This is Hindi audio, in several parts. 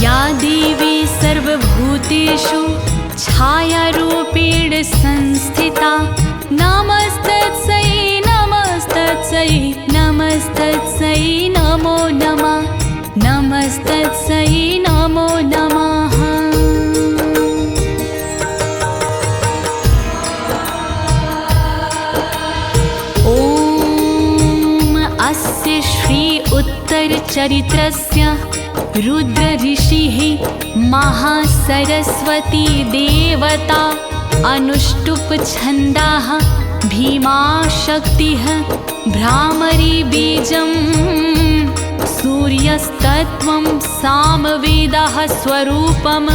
या देवी सर्वभूतेषु छायारूपेण संस्थिता नमस्तस्यै नमस्तस्यै नमस्तस्यै नमो नमः नमस्तस्यै नमो नमः। अस्य श्री उत्तरचरित्रस्य रुद्र ऋषिः महासरस्वती देवता अनुष्टुप छन्दाः भीमाशक्तिः भ्रामरी बीजं सूर्यस्तत्त्वं सामवेदः स्वरूपम्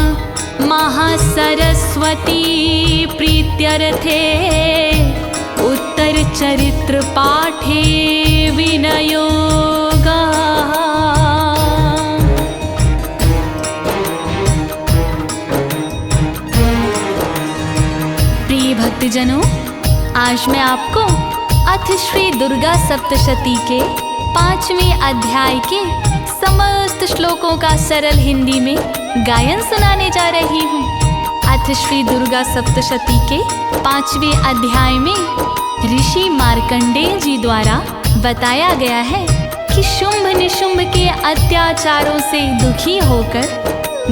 महासरस्वती प्रीत्यर्थे उत्तरचरित्र पाठे विनयोगः। प्रिय भक्तजनों, आज मैं आपको अथ श्री दुर्गा सप्तशती के 5वें अध्याय के समस्त श्लोकों का सरल हिंदी में गायन सुनाने जा रही हूँ। अथ श्री दुर्गा सप्तशती के 5वें अध्याय में ऋषि मार्कंडेय जी द्वारा बताया गया है कि शुंभ निशुंभ के अत्याचारों से दुखी होकर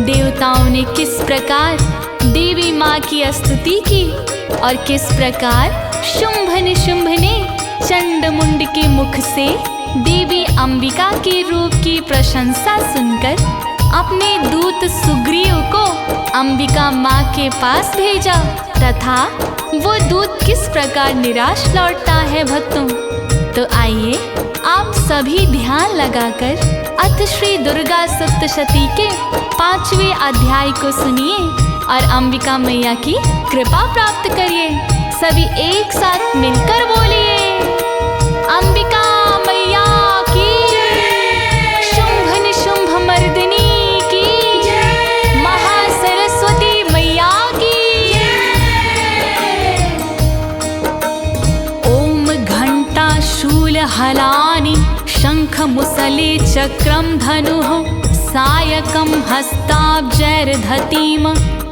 देवताओं ने किस प्रकार देवी माँ की स्तुति की और किस प्रकार शुंभ निशुंभ ने चंडमुंड के मुख से देवी अंबिका के रूप की प्रशंसा सुनकर अपने दूत सुग्रीव को अंबिका माँ के पास भेजा तथा वो दूत किस प्रकार निराश लौटता है भक्तों। तो आइए आप सभी ध्यान लगाकर अथ श्री दुर्गा सप्तशती के 5वें अध्याय को सुनिए और अंबिका मैया की कृपा प्राप्त करिए। सभी एक साथ मिलकर बोलिए, अंबिका मैया की, शुंभ निशुंभ मर्दिनी की, महासरस्वती मैया की। ओम घंटा शूल हलानि शंख मुसले चक्रम धनुः सायकं हस्ताब्जैर्धतीम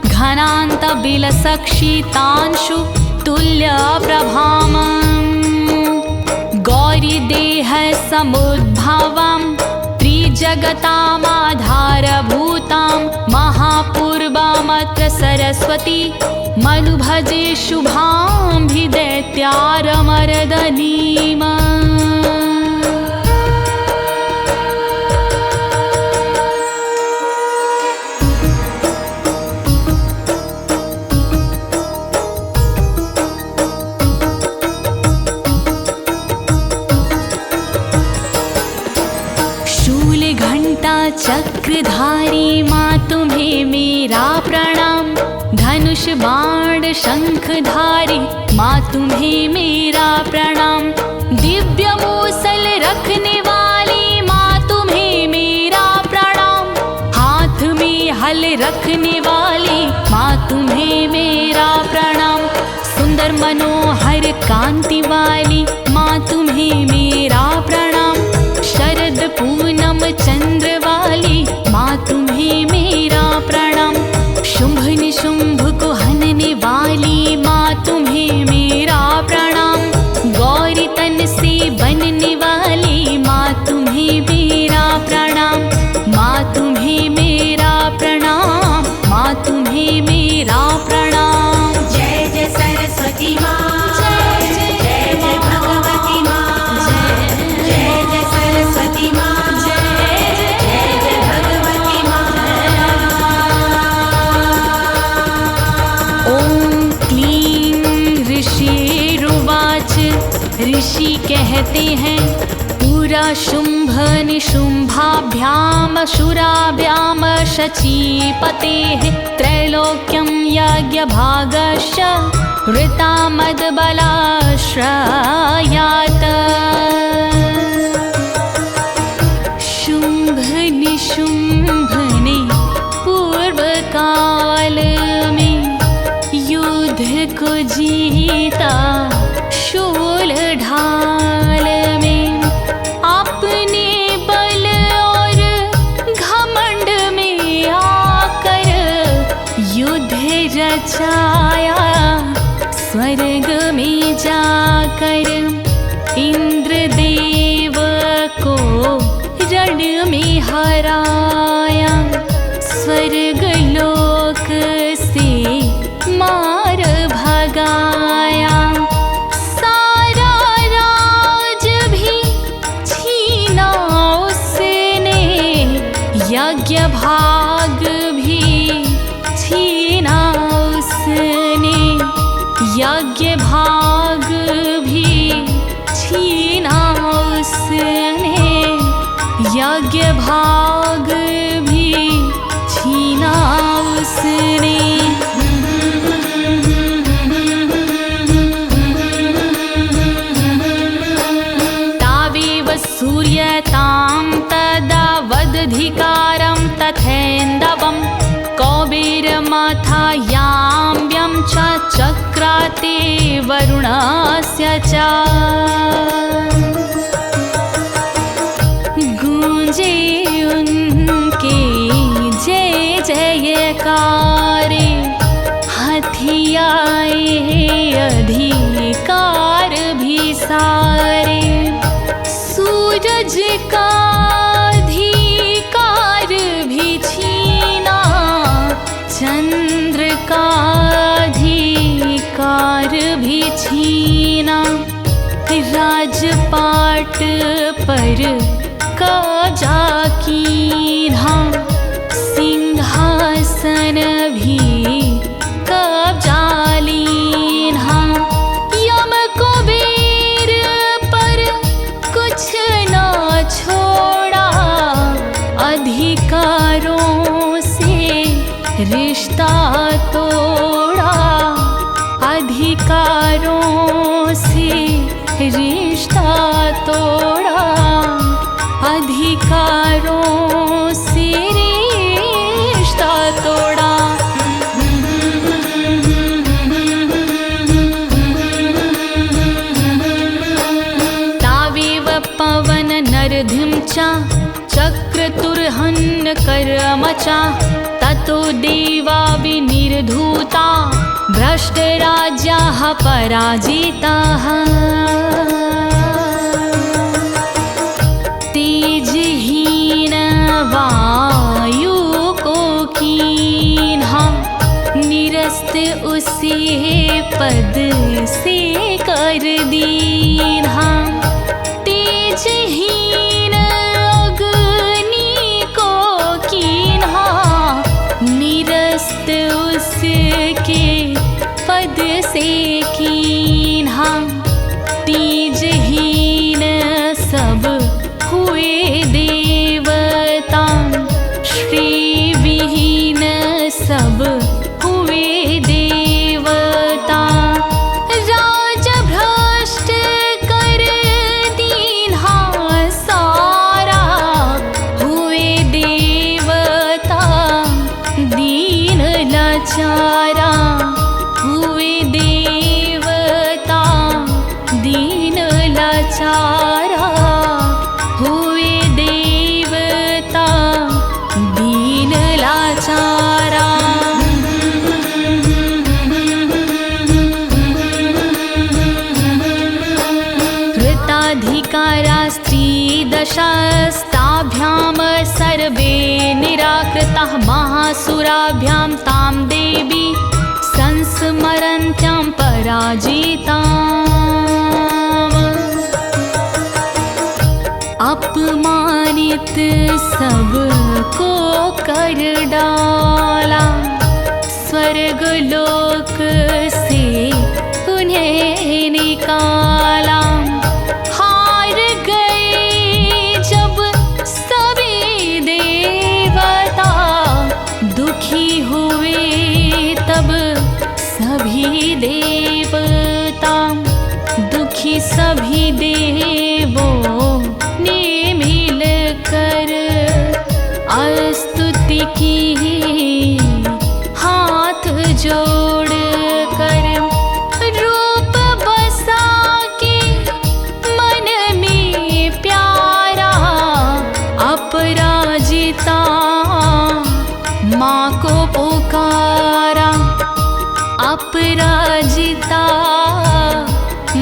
घनान्त बिलसक्षितांशु तुल्य प्रभाम गौरी देह समुद्भवं त्रिजगतामाधारभूतां महापूर्वामत्र सरस्वती मनुभजे शुभांभिदैत्यारमर्दनीम्। चक्रधारी माँ तुम्हें मेरा प्रणाम, धनुष बाण शंखधारी माँ तुम्हें मेरा प्रणाम, दिव्य मूसल रखने वाली माँ तुम्हें मेरा प्रणाम, हाथ में हल रखने वाली माँ तुम्हें मेरा प्रणाम, सुंदर मनोहर कांति वाली माँ तुम्हें मेरा प्रणाम, शरद पूनम चंद्र वाली माँ तुम्हें मेरा प्रणाम, शुंभ निशुंभ को हनने वाली माँ तुम्हें मेरा प्रणाम, गौरी तन से बनने वाली माँ तुम्हें मेरा प्रणाम, माँ तुम्हें मेरा प्रणाम, माँ तुम्हें मेरा प्रणाम। जय जय सरस्वती माँ, जय जय भगवती माँ, जय जय सरस्वती माँ, ऋषि कहते हैं पूरा शुंभ निशुंभाभ्याम शुराभ्याम शचीपतेः त्रैलोक्यं यज्ञभागश्च ऋतामदबलाश्रयात्। शुंभ निशुंभ ने पूर्व काल में युद्ध को जीता, शूल ढाल में अपने बल और घमंड में रचाया, स्वर्ग में जाकर इंद्रदेव को रण में हराया, स्वर्ग लोक से मार भगाया, सारा राज भी छीना उसने, यज्ञ भाग भी छीना उसने, यज्ञ भाग भी छीना उसने, यज्ञ भाग भी छीना उसने। तावेव सूर्यतां तदा वदधिकारं तथैन्दवं, कौबेरमाथायाम्यं च चक्राते वरुणस्य च, गूंजे उनके जय जयकारे, हथियाए अधिकार भी सारे, सूरज का अधिकार भी छीना, चंद्र का अधिकार भी छीना, राजपाट पर कब्जा कीन्हा, सिंहासन भी कब्जा लीन्हा, यम कुबेर पर कुछ न छोड़ा, अधिकारों से रिश्ता तोड़ा, अधिकारों से रिश्ता तोड़ा, अधिकारों से रिश्ता तोड़ा। तावेव पवन नरधिं च चक्रतुर्हन्न कर्मचा, ततो देवा विनिर्धूता, भ्रष्टराज्याः पराजिताः, तेजहीन वायु को कीन्हा, निरस्त उसे पद से कर दीन्हा, तेजहीन अग्नि को कीन्हा, निरस्त उसके पद से कीन्हा, तेजहीन सब हुए देवता, श्री विहीन सब हुए देवता, राज भ्रष्ट कर दीन्हा सारा, हुए देवता दीन लाचारा, हुए देवता दीन लाचारा, हुए देवता दीन लाचारा। कृताधिकारा स्त्रीदशास्ताभ्यां सर्वे निराकृताः, महासुराभ्यां तां देवी संस्मरन्त्यां पराजिताम्, अपमानित सबको कर डाला, स्वर्ग लोक से उन्हें निकाला, हार गए जब सभी देवता, दुखी हुए तब सभी देवता, दुखी सभी देवों ने मिलकर स्तुति की, हाथ जोड़ कर रूप बसा के मन में प्यारा, अपराजिता माँ को पुकारा, अपराजिता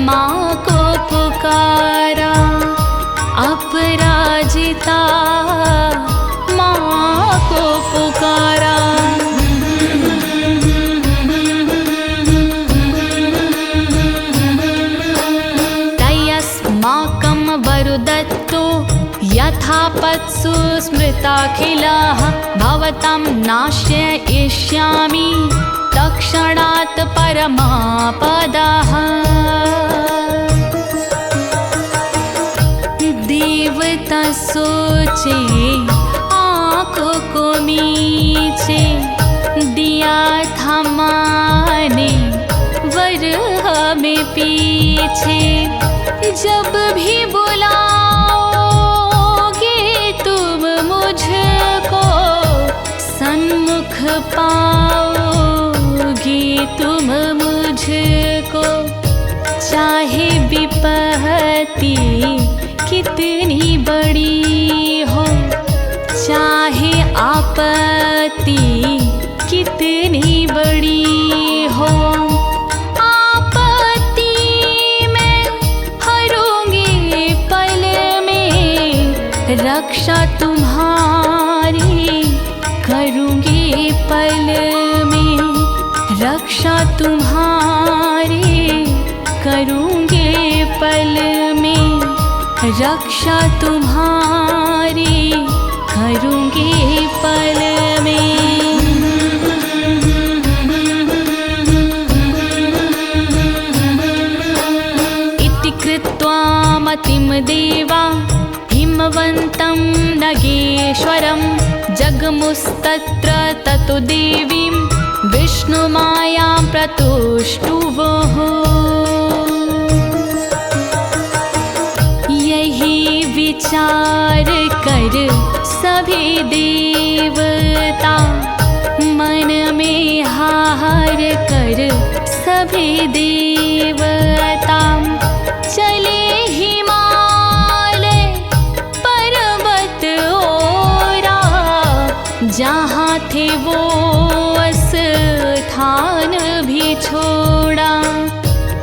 माँ को पुकारा, अपराजिता माँ को पुकारा। तयस्माकं वरुदत्तो यथापत्सु स्मृताखिलाः भवतां नाशयिष्यामि तत्क्षणात् परमापदाः। देवता सोचे आँखों को मीचे, दिया था माने वर हमें पीछे। जब भी बुलाओगे तुम मुझको, सन्मुख पाओगे तुम मुझको। चाहे विपत्ति कितनी बड़ी हो, चाहे आपत्ति कितनी बड़ी हो, आपत्ति में हरूंगी पल में, रक्षा तुम्हारी करूँगी पल में, रक्षा तुम्हारी करूँगी पल में, रक्षा तुम्हारी करूँगी पल में। इति कृत्वा मतिं देवा हिमवन्तं नगेश्वरं, जगमुस्तत्र ततो देवीं विष्णुमायां प्रतुष्टुवः। यही विचार कर सभी देवता, मन में हार कर सभी देवता, चले हिमालय पर्वत ओरा, जहाँ थे वो स्थान भी छोड़ा।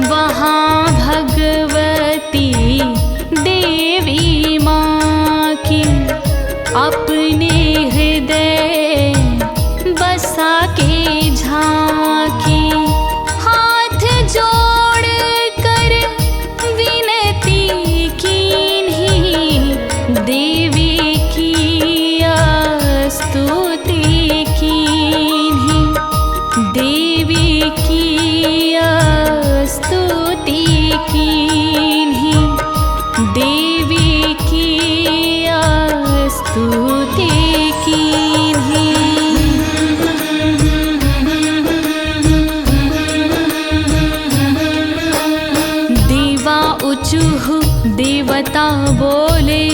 वहाँ भगवती देवी माँ की अपने हृदय बसा के झांकी, हाथ जोड़ कर विनती कीन्ही, देवी की स्तुति कीन्ही, देवी की स्तुति कीन्ही, देवी की स्तुति कीन्ही। देवा ऊचुः देवता बोले,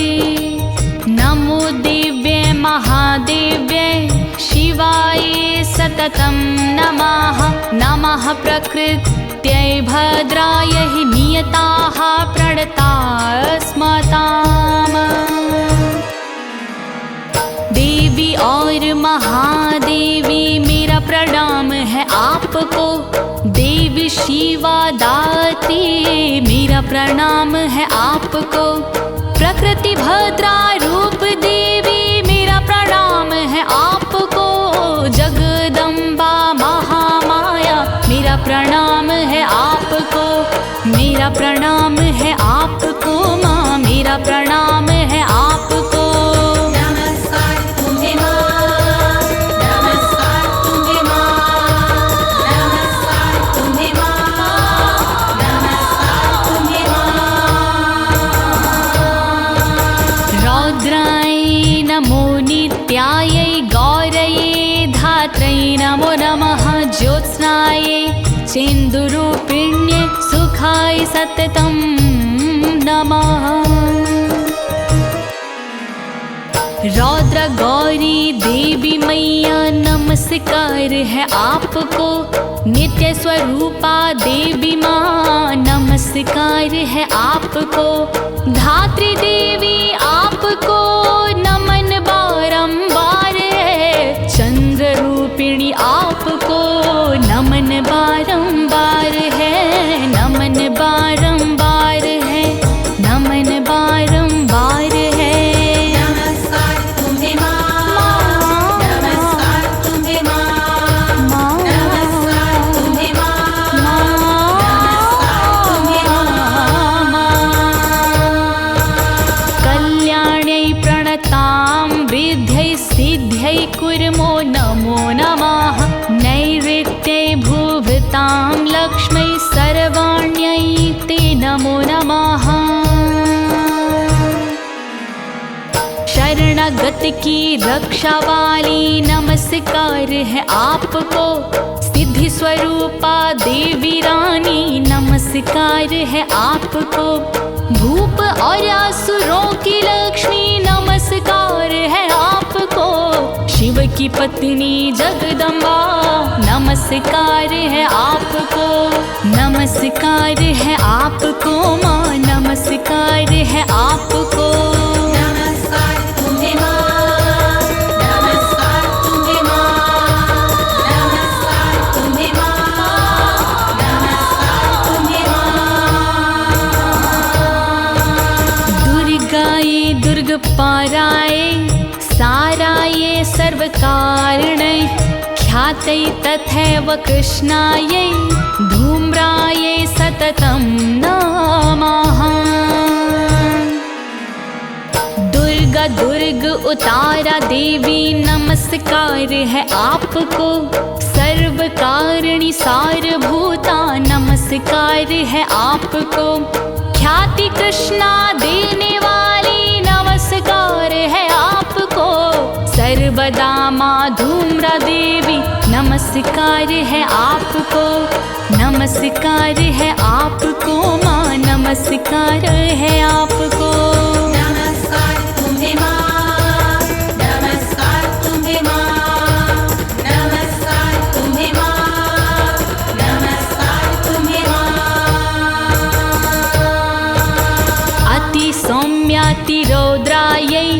नमो दिव्ये महादेव्ये शिवाय सततं नमः। नमः प्रकृत्यै भद्रायै नियताः प्रणतास्मताम्। देवी और महादेवी मेरा प्रणाम है आपको, देवी शिवा दात्री मेरा प्रणाम है आपको, प्रकृति भद्रा रूप देवी मेरा प्रणाम है आपको, जगदम्बा महामाया मेरा प्रणाम है आपको, मेरा प्रणाम है आपको माँ, मेरा प्रणाम है आपको। नमस्कार तुम्हें माँ, नमस्कार तुम्हें माँ, नमस्कार तुम्हें माँ, नमस्कार तुम्हें माँ। रौद्राय नमो नित्यायै गौरये धात्रै नमो नमः। ज्योत्स्नाय चेन्दुरूपिण्ये सुखाय सततं नमः। रौद्र गौरी देवी मैया नमस्कार है आपको, नित्य स्वरूपा देवी माँ नमस्कार है आपको, धात्री देवी आपको नमन बारंबार है, चंद्र रूपिणी आपको नमन बारंबार है, नमन बारंबार है, नमन बारंबार है। नमस्कार तुम्हें माँ, नमस्कार तुम्हें माँ, नमस्कार तुम्हें माँ, नमस्कार तुम्हें माँ। कल्याण्यै प्रणतां वृद्ध्यै सिद्ध्यै कुर्मो नमो नमः। नैऋत्यै भूभृतां लक्ष्मै सर्वाण्यै ते नमो नमः। शरणागत की रक्षा वाली नमस्कार है आपको। सिद्धि स्वरूपा देवी रानी नमस्कार है आपको। भूप और असुरों की लक्ष्मी नमस्कार है आपको। शिव की पत्नी जगदम्बा नमस्कार है आपको। नमस्कार है आपको माँ, नमस्कार है आपको। नमस्कार तुम्हें माँ, नमस्कार तुम्हें माँ, नमस्कार तुम्हें माँ, नमस्कार तुम्हें माँ। दुर्गाये दुर्ग पाराये साराये सर्वकारणै ख्यातै तथैव कृष्णायै धूम्रायै सततं नमः। दुर्गा दुर्ग उतारा देवी नमस्कार है आपको। सर्वकारिणी सारभूता नमस्कार है आपको। ख्याति कृष्णा देने वाली नमस्कार है आपको। सर्वदा माँ धूम्रा देवी नमस्कार है आपको। नमस्कार है आपको माँ, नमस्कार है आपको। नमस्कार तुम्हें माँ, नमस्कार तुम्हें माँ, नमस्कार तुम्हें माँ, नमस्कार तुम्हें माँ। अति सौम्याति रौद्रायै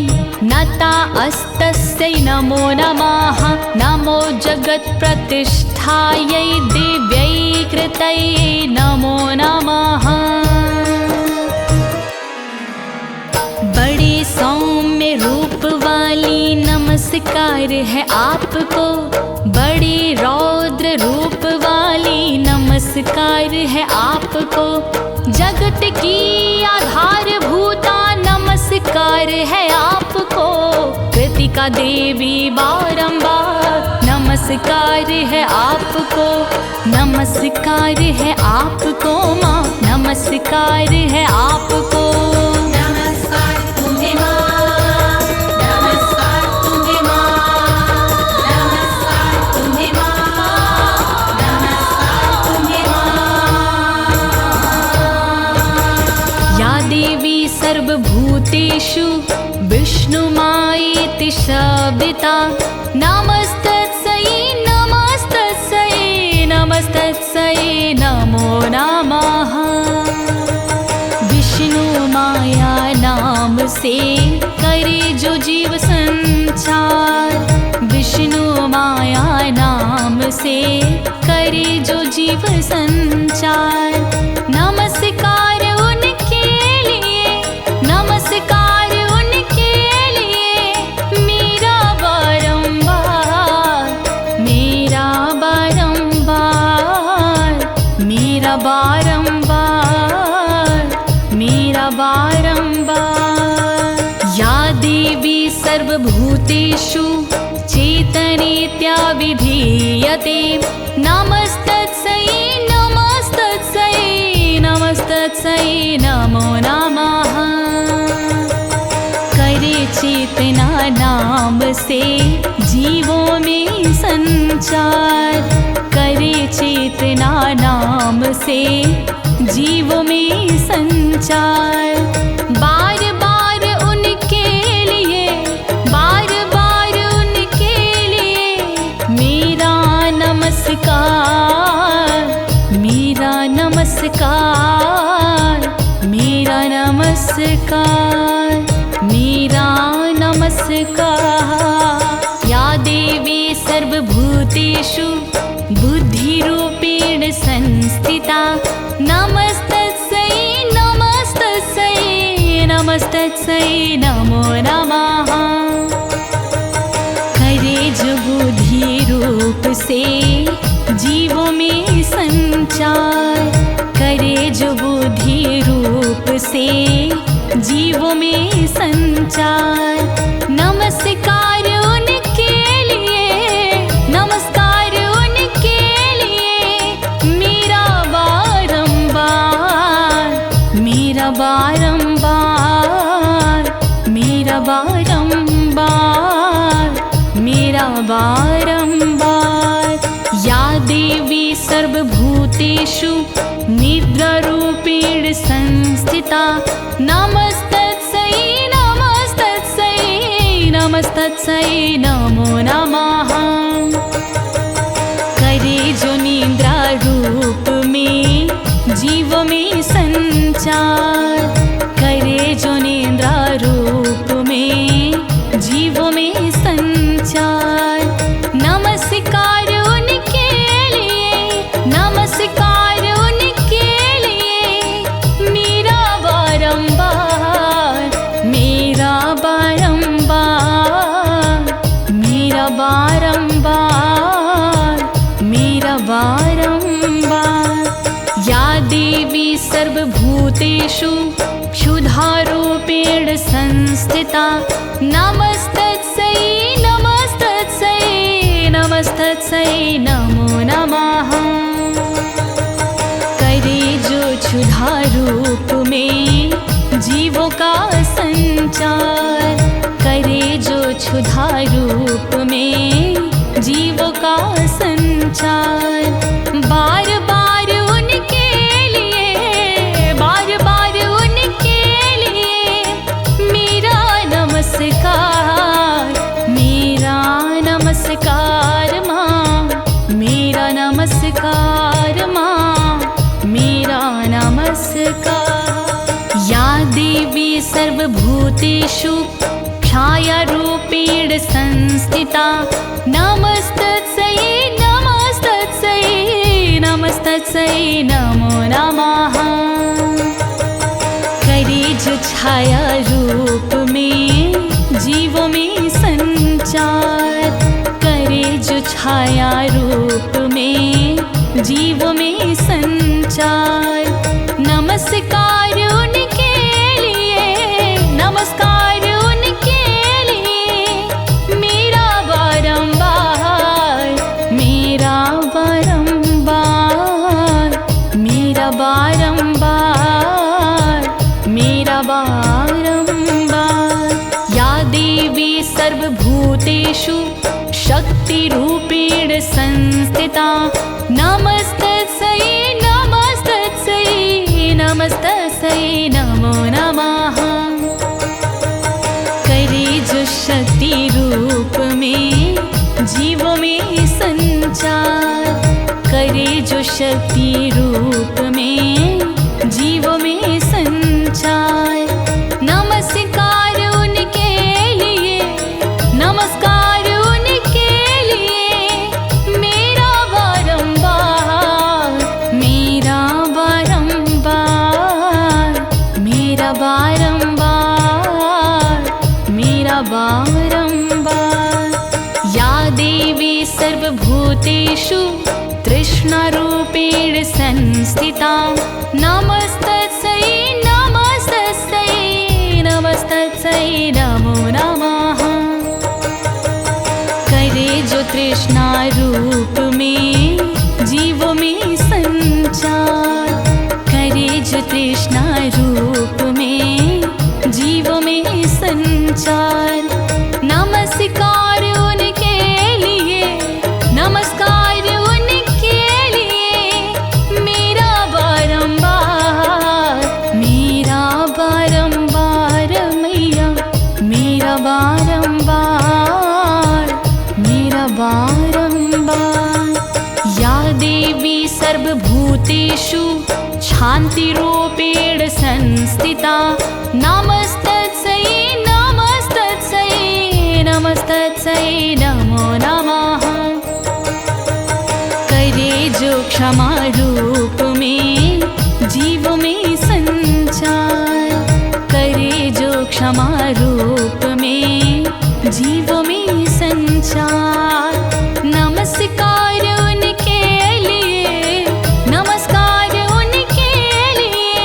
नता अस्तस्यै नमो नमः। नमो जगत् प्रतिष्ठायै दिव्यै कृतये नमो नमः। बड़े सौम्य रूप वाली नमस्कार है आपको। बड़े रौद्र रूप वाली नमस्कार है आपको। जगत की आधारभूता नमस्कार है आपको। कृतिका देवी बारंबार नमस्कार है आपको। नमस्कार है आपको माँ, नमस्कार है आपको। नमस्कार तुम्हें माँ, नमस्कार तुम्हें माँ, नमस्कार तुम्हें माँ, नमस्कार तुम्हें माँ। या देवी सर्वभूतेषु विष्णुमायेति शब्दिता नमस्तस्यै नमस्तस्यै नमस्तस्यै नमो नमः। विष्णु माया नाम से करे जो जीव संचार। विष्णु माया नाम से करे जो जीव संचार। नमस्कार उनके लिए, नमस्कार उनके लिए मेरा बारंबार, मेरा बारंबार, मेरा बारंबार, मेरा बारंबार। या देवी सर्वभूतेषु चेतनेत्या विधीयते नमस्तस्यै नमस्तस्यै नमस्तस्यै नमो नमः। करे चेतना नाम से जीवों में संचार। करे चेतना नाम से जीवों में संचार। बार बार उनके लिए, बार बार उनके लिए मेरा नमस्कार, मेरा नमस्कार, मेरा नमस्कार, मेरा नमस्कार। या देवी सर्वभूतेषु बुद्धिरूपेण संस्थिता नमस्तस्यै नमस्तस्यै नमस्तस्यै नमो नमः। करे जो बुद्धि रूप से जीवों में संचार, करे जो बुद्धि रूप से जीवों में संचार। नमस्कार उनके लिए, नमस्कार उनके लिए मेरा बारंबार, मेरा बारंबार, मेरा बारंबार, मेरा बारंबार। या देवी सर्वभूतेषु निद्रारूपेण संस्थिता नमस्तस्यै नमस्तस्यै नमस्तस्यै नमो नमः। करे जो निद्रा रूप में जीवों में संचार, करे जो निद्रा रूप में जीवों में संचार। नमस्कार उनके लिए, नमस्कार उनके लिए मेरा बारंबार, मेरा बारंबार, मेरा बारंबार, मेरा बारंबार। या देवी सर्वभूतेषु क्षुधारूपेण संस्थिता नमस्तस्यै नमस्तस्यै नमस्तस्यै नमो नमः। करे जो क्षुधा रूप में जीवों का संचार, करे जो क्षुधा रूप में जीवों का संचार। बार बार उनके लिए, बार बार उनके लिए मेरा नमस्कार, मेरा नमस्कार माँ, मेरा नमस्कार माँ, मेरा नमस्कार। या देवी सर्वभूतेषु छायारूपेण संस्थिता नमस्तस्यै नमस्तस्यै नमस्तस्यै नमो नमः। करे जो छाया रूप में जीवों में संचार, करे जो छाया रूप में जीवों में संचार। नमस्कार उनके लिए, नमस्कार उनके लिए मेरा बारंबार, मेरा बारंबार, मेरा बारंबार, मेरा बारंबार। या देवी सर्वभूतेषु शक्तिरूपेण संस्थिता नमस्तस्यै नमस्तस्यै नमस्तस्यै नमो नमः। करे जो शक्ति रूप में जीवों में संचार, करे जो शक्ति रूप में जीवों में संचार। नमस्कार उनके लिए, नमस्कार उनके लिए मेरा बारंबार, मेरा बारंबार, मेरा बारंबार, मेरा बारंबार। या देवी सर्वभूतेषु तृष्णारूपेण संस्थिता नमस्तस्यै नमस्तस्यै नमस्तस्यै नमो नमः। करे जो तृष्णा रूप में जीवों में संचार, करे जो तृष्णा रूप में जीवों में संचार। नमस्कार उनके लिए, नमस्कार उनके लिए मेरा बारंबार, मेरा बारंबार मैया, मेरा बारंबार, मेरा बारंबार। या देवी सर्वभूतेषु शान्तिरूपेण संस्थिता नमस्तस्यै नमस्तस्यै नमस्तस्यै नमो नमः। क्षमा रूप में जीव में संचार, करे जो क्षमा रूप में जीव में संचार। नमस्कार उनके लिए, नमस्कार उनके लिए,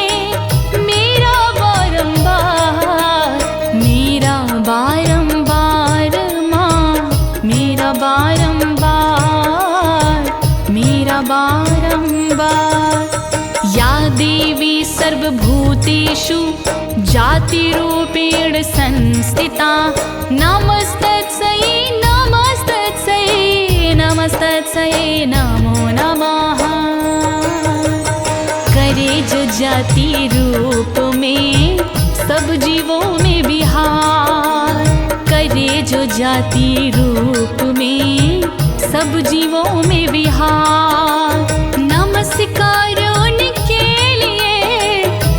मेरा बारंबार, मेरा बारंबार माँ, मेरा बारंबार, मेरा बारंबार। या देवी सर्वभूतेषु जातिरूपेण संस्थिता, नमस्तस्यै नमस्तस्यै नमस्तस्यै नमो नमः। करे जो जाति रूप में सब जीवों में विहार, करे जो जाति रूप में सब जीवों में विहार। नमस्कार उनके लिए,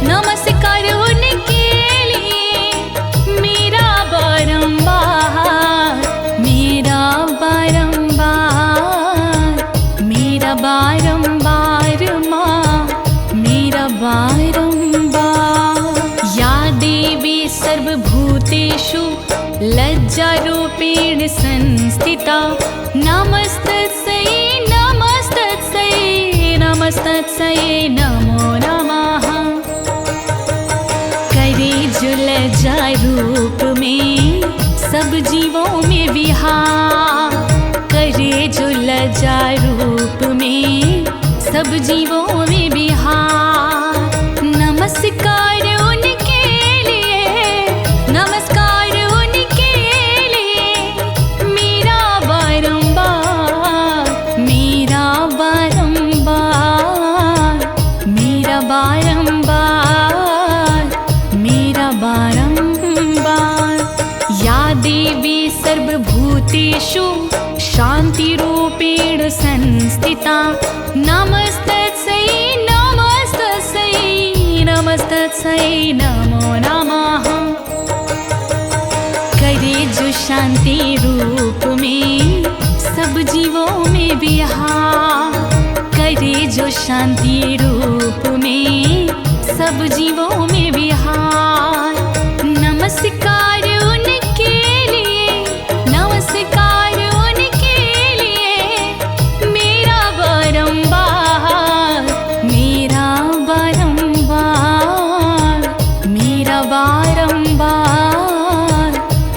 नमस्कार उनके लिए, मेरा बारंबार, मेरा बारंबार, मेरा बारंबार माँ, मेरा बारंबार। या देवी सर्वभूतेषु लज्जारूपेण संस्थिता, नमस्तस्यै नमस्तस्यै नमस्तस्यै नमो नमः। करे जो लज्जा रूप में सब जीवों में विहार, करे जो लज्जा रूप में सब जीवों में विहार। नमस्कार उनके लिए, नमस्कार उनके लिए, मेरा बारंबार, मेरा बारंबार, मेरा बारंबार, मेरा बारंबार। या देवी सर्वभूतेषु शान्तिरूपेण संस्थिता, नमस्तस्यै नमस्तस्यै नमस्तस्यै नमो नमः। करे जो शांति रूप में सब जीवों में विहार, करे जो शांति रूप में सब जीवों में विहार। नमस्कार उनके लिए, नमस्कार उनके लिए, मेरा बारंबार, मेरा बारंबार, मेरा बारंबार,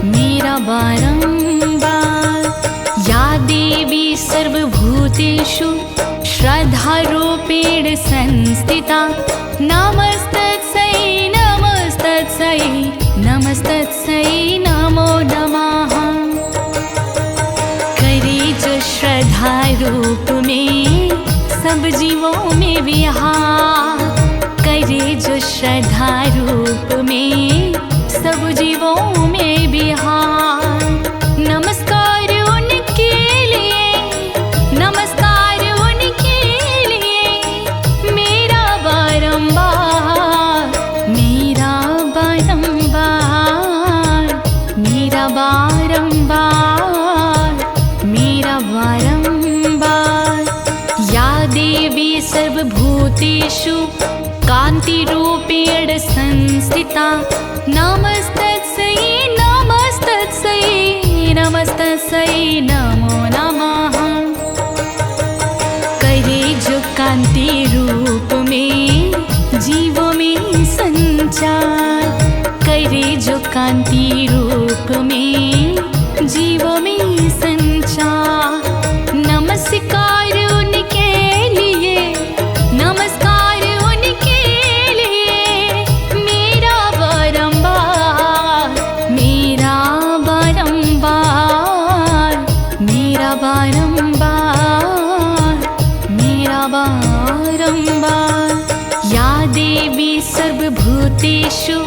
मेरा बारंबार। या देवी सर्वभूतेषु श्रद्धारूपेण संस्थिता, नमस्तस्यै नमस्तस्यै नमस्तस्यै नमो नमः। करे जो श्रद्धा रूप में सब जीवों में विहार, करे जो श्रद्धा रूप में सब जीवों में विहार। नमस्कार उनके लिए, नमस्कार उनके लिए, मेरा बारंबार, मेरा बारंबार, मेरा बारंबार, मेरा बारंबार। या देवी सर्वभूतेषु कान्तिरूपेण संस्थिता, नमस्तस्यै नमस्तस्यै नमस्तस्यै नमो नमः। करे जो कांति रूप में जीवों में संचार, करे जो कांति रूप में जीवों में संचार। नमस्कार उनके लिए, नमस्कार उनके लिए, मेरा बारंबार, मेरा बारंबार, मेरा बारंबार, मेरा बारंबार। या देवी सर्वभूतेषु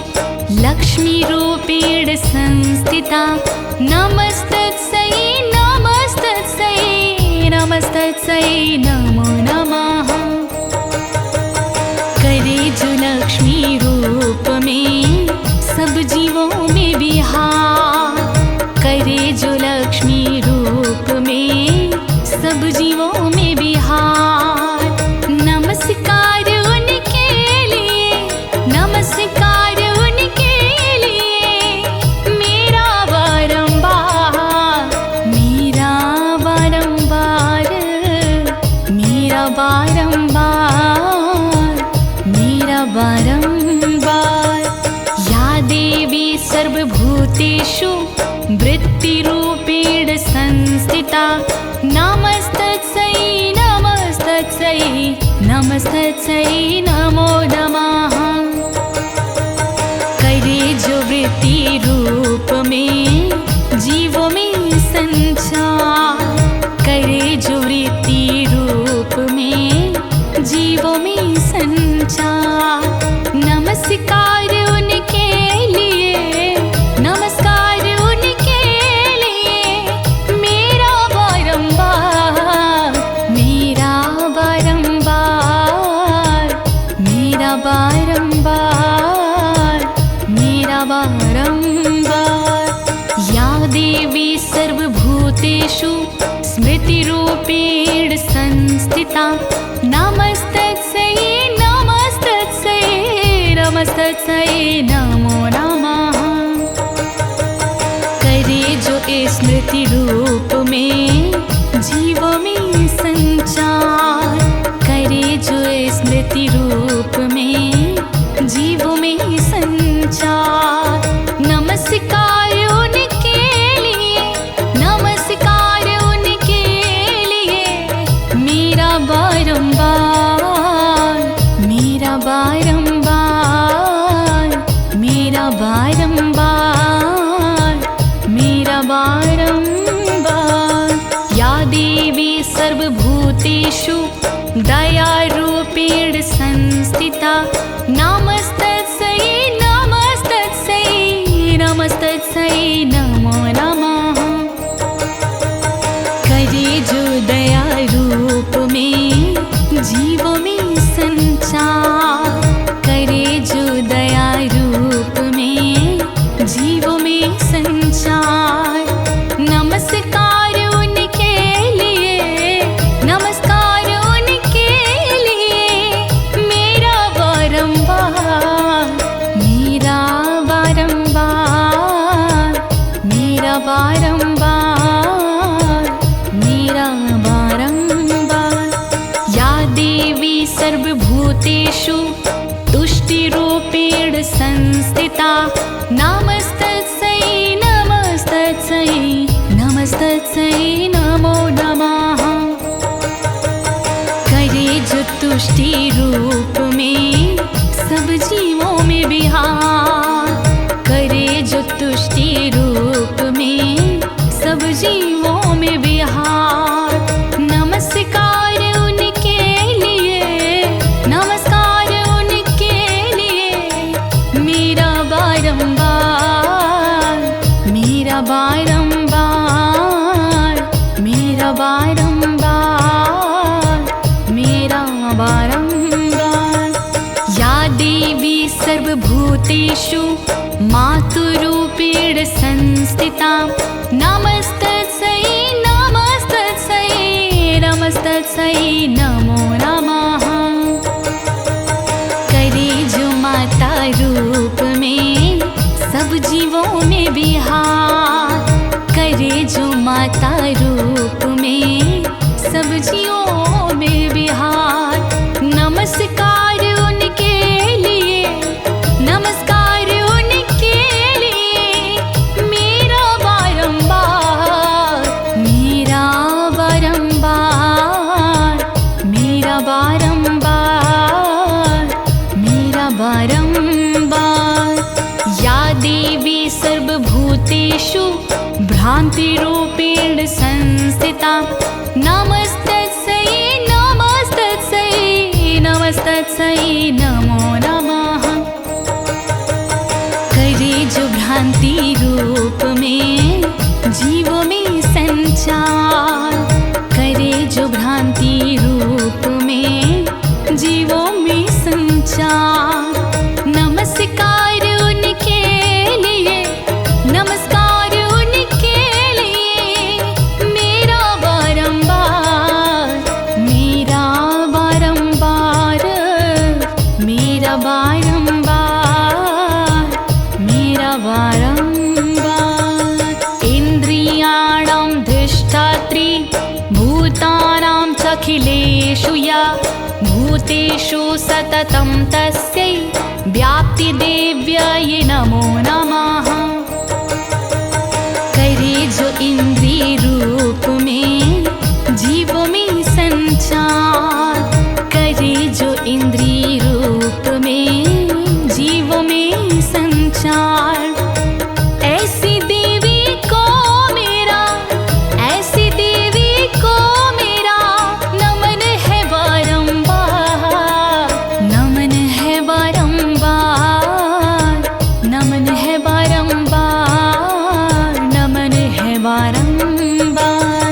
लक्ष्मीरूपेण संस्थिता, नमस्तस्यै नमस्तस्यै नमस्तस्यै नमो नमः। करे जो लक्ष्मी रूप में सब जीवों में विहार, करे जो लक्ष्मी रूप में सब जीवों में विहार। बारंबार, मेरा बारंबार। या देवी सर्वभूतेषु वृत्तिरूपेण संस्थिता, नमस्तस्यै नमस्तस्यै नमस्तस्यै नमो नमः। करे जो वृत्ति रूप में जीवों में संचार, करे जो वृत्ति रूप में जीवों में संचार। नमस्कार उनके लिए, नमस्कार उनके लिए, मेरा बारंबार, मेरा बारंबार, मेरा बारंबार, मेरा बारंबार। या देवी सर्वभूतेषु स्मृतिरूपेण संस्थिता, नमस्तस्यै नमस्तस्यै नमस्तस्यै नमो नमः। करे जो स्मृति रूप में जीवों में संचार, करे जो स्मृति रूप में जीवों में संचार। नमस्कार उनके लिए, नमस्कार उनके लिए, मेरा बारंबार, मेरा बारंबार, मेरा बारंबार, मेरा बारंबार। या देवी सर्वभूतेषु दयारूपेण संस्थिता, नमस्तस्यै नमस्तस्यै नमस्तस्यै नमो नमः। करे जो दया रूप में जीवों में संचार, करे जो दया रूप में जीवों में संचार। नमस्कार उनके लिए, नमस्कार उनके लिए, मेरा बारंबार, मेरा बारंबार, मेरा बारंबार, मेरा बारंबार। या देवी सर्वभूतेषु तुष्टिरूपेण संस्थिता, नमस्तस्यै नमस्तस्यै नमस्तस्यै नमो नमः। करे जो तुष्टि रूप में सब जीवों में विहार, करे जो तुष्टि रूप में सब जीवों में विहार। नमस्कार उनके लिए, नमस्कार उनके लिए, मेरा बारंबार, मेरा बारंबार, मेरा बारंबार, मेरा बारंबार। या देवी सर्वभूतेषु मातृरूपेण संस्थिता, नमस्तस्यै नमस्तस्यै नमस्तस्यै नमो नमः। करे जो माता रूप में सब जीवों में विहार, करे जो माता रूप में सब जीवों में विहार। नमस्कार उनके लिए, नमस्कार उनके लिए, मेरा बारंबार, मेरा बारंबार, मेरा बारंबार, मेरा बारंबार। या देवी सर्वभूतेषु भ्रान्तिरूपेण संस्थिता, नमस्तस्यै नमस्तस्यै नमस्तस्यै नमो नमः। करे जो भ्रांति रूप में जीवों में संचार, करे जो भ्रांति रूप में जीवों में संचार। नमस्कार उनके लिए, नमस्कार उनके लिए, मेरा बारंबार, मेरा बारंबार, मेरा बारंबार, मेरा बारंबार। इंद्रियाणां धिष्ठात्री भूतानां च अखिलेषु या भूतेषु सततं तस्यै व्याप्तिदेव्यै नमो नमः। करे जो इंद्रिय रूप में जीव में संचार, करे जो इंद्रिय रूप में जीव में संचार, ऐसी देवी को मेरा, ऐसी देवी को मेरा नमन है बारंबार, नमन है बारंबार, नमन है बारंबार, नमन है बारंबार।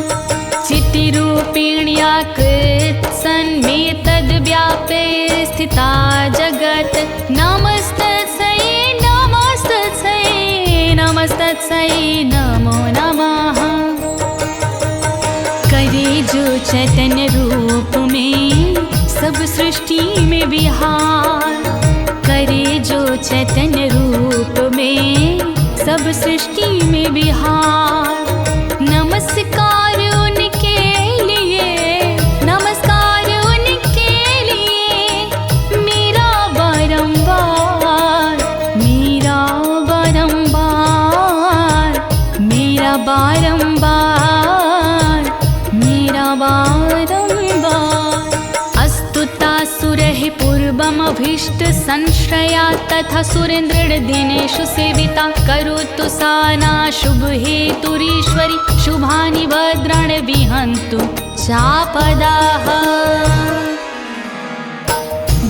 चित्तिरूपिण्या कृत्सन्मेतद् व्यापे स्थिता जगत् नमस्तस्यै नमस्तस्यै नमस्तस्यै नमो नमः। करे जो चैतन्य रूप में सब सृष्टि में विहार, करे जो चैतन्य रूप में सब सृष्टि में विहार, नमस्कार उनके लिए, नमस्कार उनके लिए मेरा बारंबार, मेरा बारंबार, मेरा बारंबार, मेरा बारंबार। अस्तुतासुरैः पूर्वमभीष्ट संश्रया तथा सुरेन्द्रदिनेषु सेविता, करोतु सा नः शुभहेतुरीश्वरी, शुभानि भद्राणि विहन्तु चापदाः।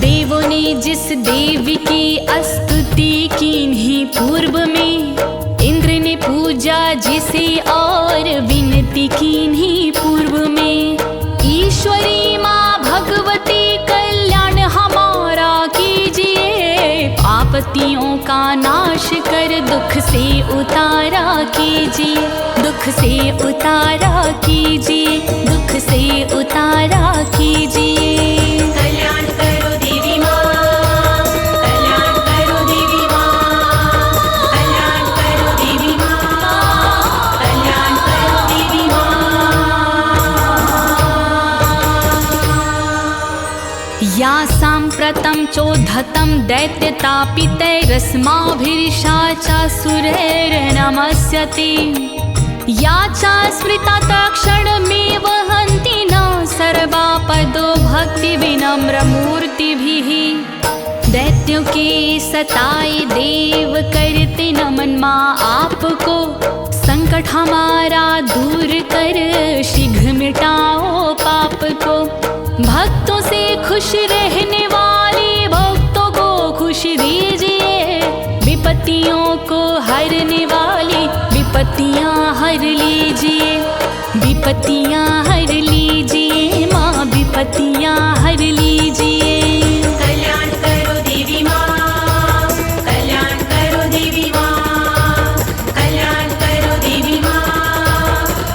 देवों ने जिस देवी की स्तुति कीन्ही पूर्व में, इंद्र ने पूजा जिसे और विनती कीन्ही पूर्व में, ईश्वरी माँ भगवती कल्याण हमारा कीजिए, आपत्तियों का नाश कर दुख से उतारा कीजिए, दुख से उतारा कीजिए, दुख से उतारा कीजिए। कल्याण करो देवी माँ, कल्याण करो देवी माँ, कल्याण करो देवी माँ, कल्याण करो देवी माँ। या साम्प्रतं चोद्धतं दैत्यतापितैरस्माभिर्षाचासुरैर्नमस्यते, या च स्मृता तत्क्षणमेव हन्ति न सर्वापदो भक्तिविनम्रमूर्तिभिः। दैत्यों के सताए देव करते नमन माँ आपको, संकट हमारा दूर कर शीघ्र मिटाओ पाप को। भक्तों से खुश रहने वाले भक्तों को खुश दीजिए, विपत्तियों को हरने वाली विपत्तियाँ हर लीजिए, विपत्तियाँ हर लीजिए माँ, विपत्तियाँ हर लीजिए। कल्याण करो देवी माँ, कल्याण करो देवी माँ, कल्याण करो देवी माँ,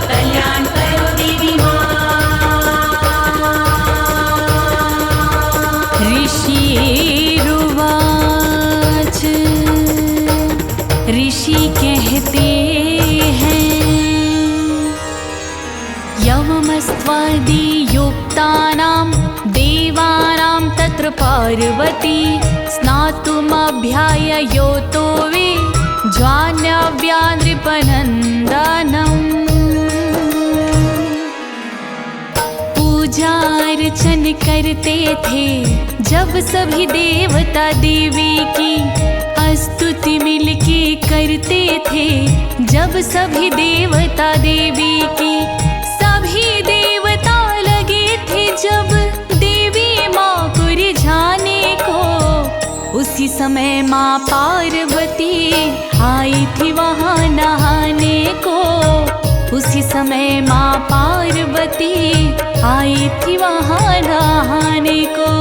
कल्याण करो देवी माँ। ऋषिरुवाच, ऋषि कहते हैं, यवमस्त्वादियुक्तानां देवानां तत्र पार्वती, स्नातुमभ्याययोतो वे ज्वान्यव्या नृपनन्दनम्। पूजा अर्चन करते थे जब सभी देवता देवी की, स्तुति मिलके करते थे जब सभी देवता देवी की। सभी देवता लगे थे जब देवी माँ को रिझाने को, उसी समय माँ पार्वती आई थी वहाँ नहाने को, उसी समय माँ पार्वती आई थी वहाँ नहाने को।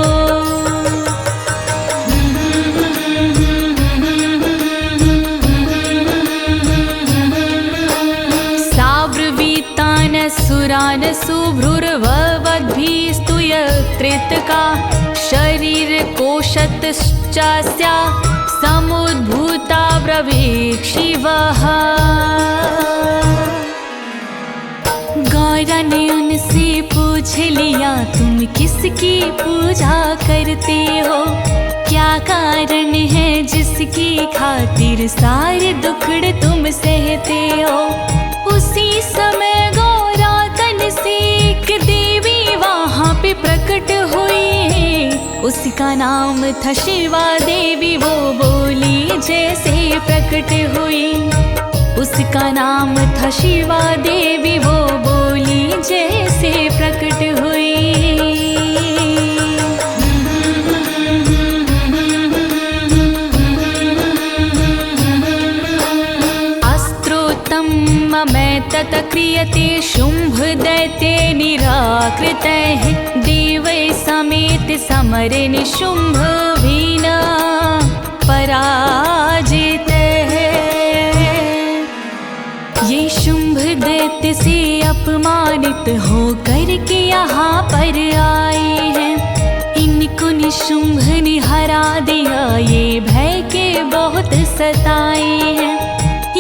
सुरान सुभ्रुर्ववद्भिस्तुयत्रितका, शरीर कोशतश्चास्या समुद्भूता ब्रवीक्षिवः। गौरा ने उनसे पूछ लिया, तुम किसकी पूजा करते हो? क्या कारण है जिसकी खातिर सारे दुखड़े तुम सहते हो? उसी समय गौरा तन से एक देवी वहाँ पे प्रकट हुई, उसका नाम था शिवा देवी। वो बोली जैसे प्रकट हुई, उसका नाम था शिवा देवी। वो बोली जैसे प्रकट हुई। अस्त्रोतं ममेतत् क्रियते शुंभ दैत्ये निराकृतैः, देवै समेत समरे निशुंभ भीना पराजितैः। ये शुंभ दैत्य से अपमानित होकर के यहाँ पर आए हैं, इनको निशुंभ ने हरा दिया, ये भय के बहुत सताए हैं।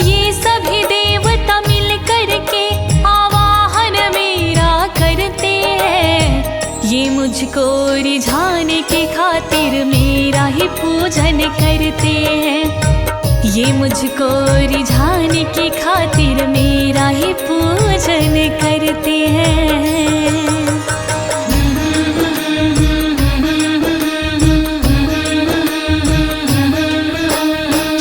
ये सभी देवता मिल कर के आवाहन मेरा करते हैं, ये मुझको रिझाने के खातिर मेरा ही पूजन करते हैं। ये मुझको रिझाने की खातिर मेरा ही पूजन करते हैं।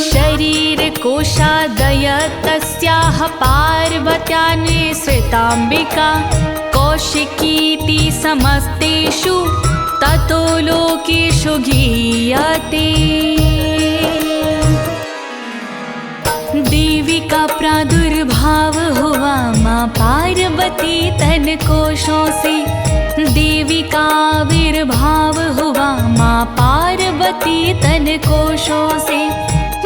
शरीर कोशादय तस्याः पार्वत्या निःसृताम्बिका, कौशिकीति समस्तेषु ततो लोकेषु गीयते। देवी का प्रादुर्भाव हुआ माँ पार्वती तन कोशों से, देवी का आविर्भाव हुआ माँ पार्वती तन कोशों से।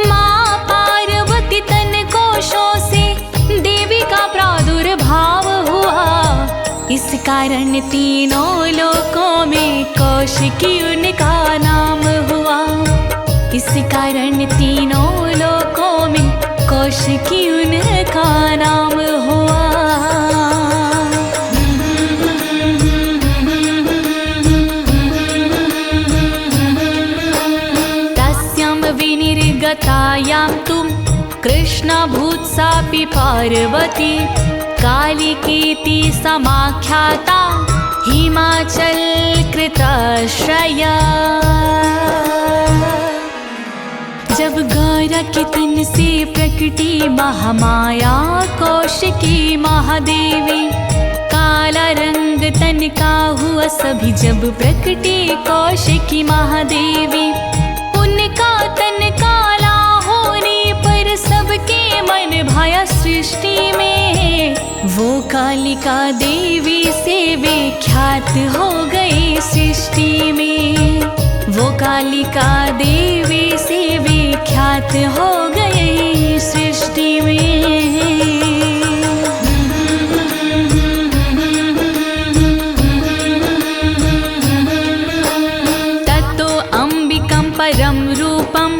माँ पार्वती तन कोशों से देवी का प्रादुर्भाव हुआ, इस कारण तीनों लोकों में कौशिकी उनका नाम हुआ। इस कारण तीनों लोकों में कौशिकी उनका नाम हुआ। तस्यां विनिर्गतायां तुम कृष्णभूत्सापि पार्वती, कालिकीति समाख्याता हिमाचल कृताश्रया। जब गौरा के तन से प्रकटी महामाया कौशिकी महादेवी, काला रंग तन का हुआ सभी जब प्रकटी कौशिकी महादेवी। उनका तन काला होने पर सबके मन भाया सृष्टि में, वो कालिका देवी से विख्यात हो गई सृष्टि में। वो कालिका देवी से विख्यात हो गई सृष्टि में। ततो अंबिकं परम रूपं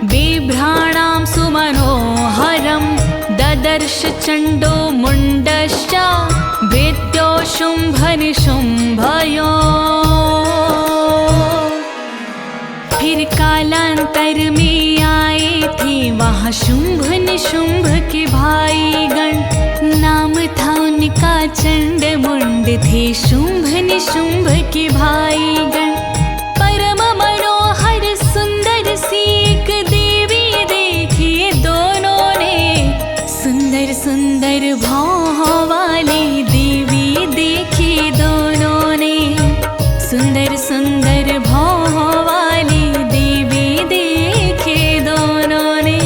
बिभ्राणां सुमनोहरं, ददर्श चंडो मुंडश्च भृत्यो शुंभ निशुंभयो। फिर कालांतर में आए थे वहाँ शुंभ निशुंभ के भाई गण, नाम था उनका चंड मुंड, थे शुंभ निशुंभ के भाई गण। परम मनोहर सुंदर सी एक देवी देखी दोनों ने, सुंदर सुंदर भाव वाली देवी देखी दोनों ने, सुंदर सुंदर भाव वाली देवी देखे दोनों ने।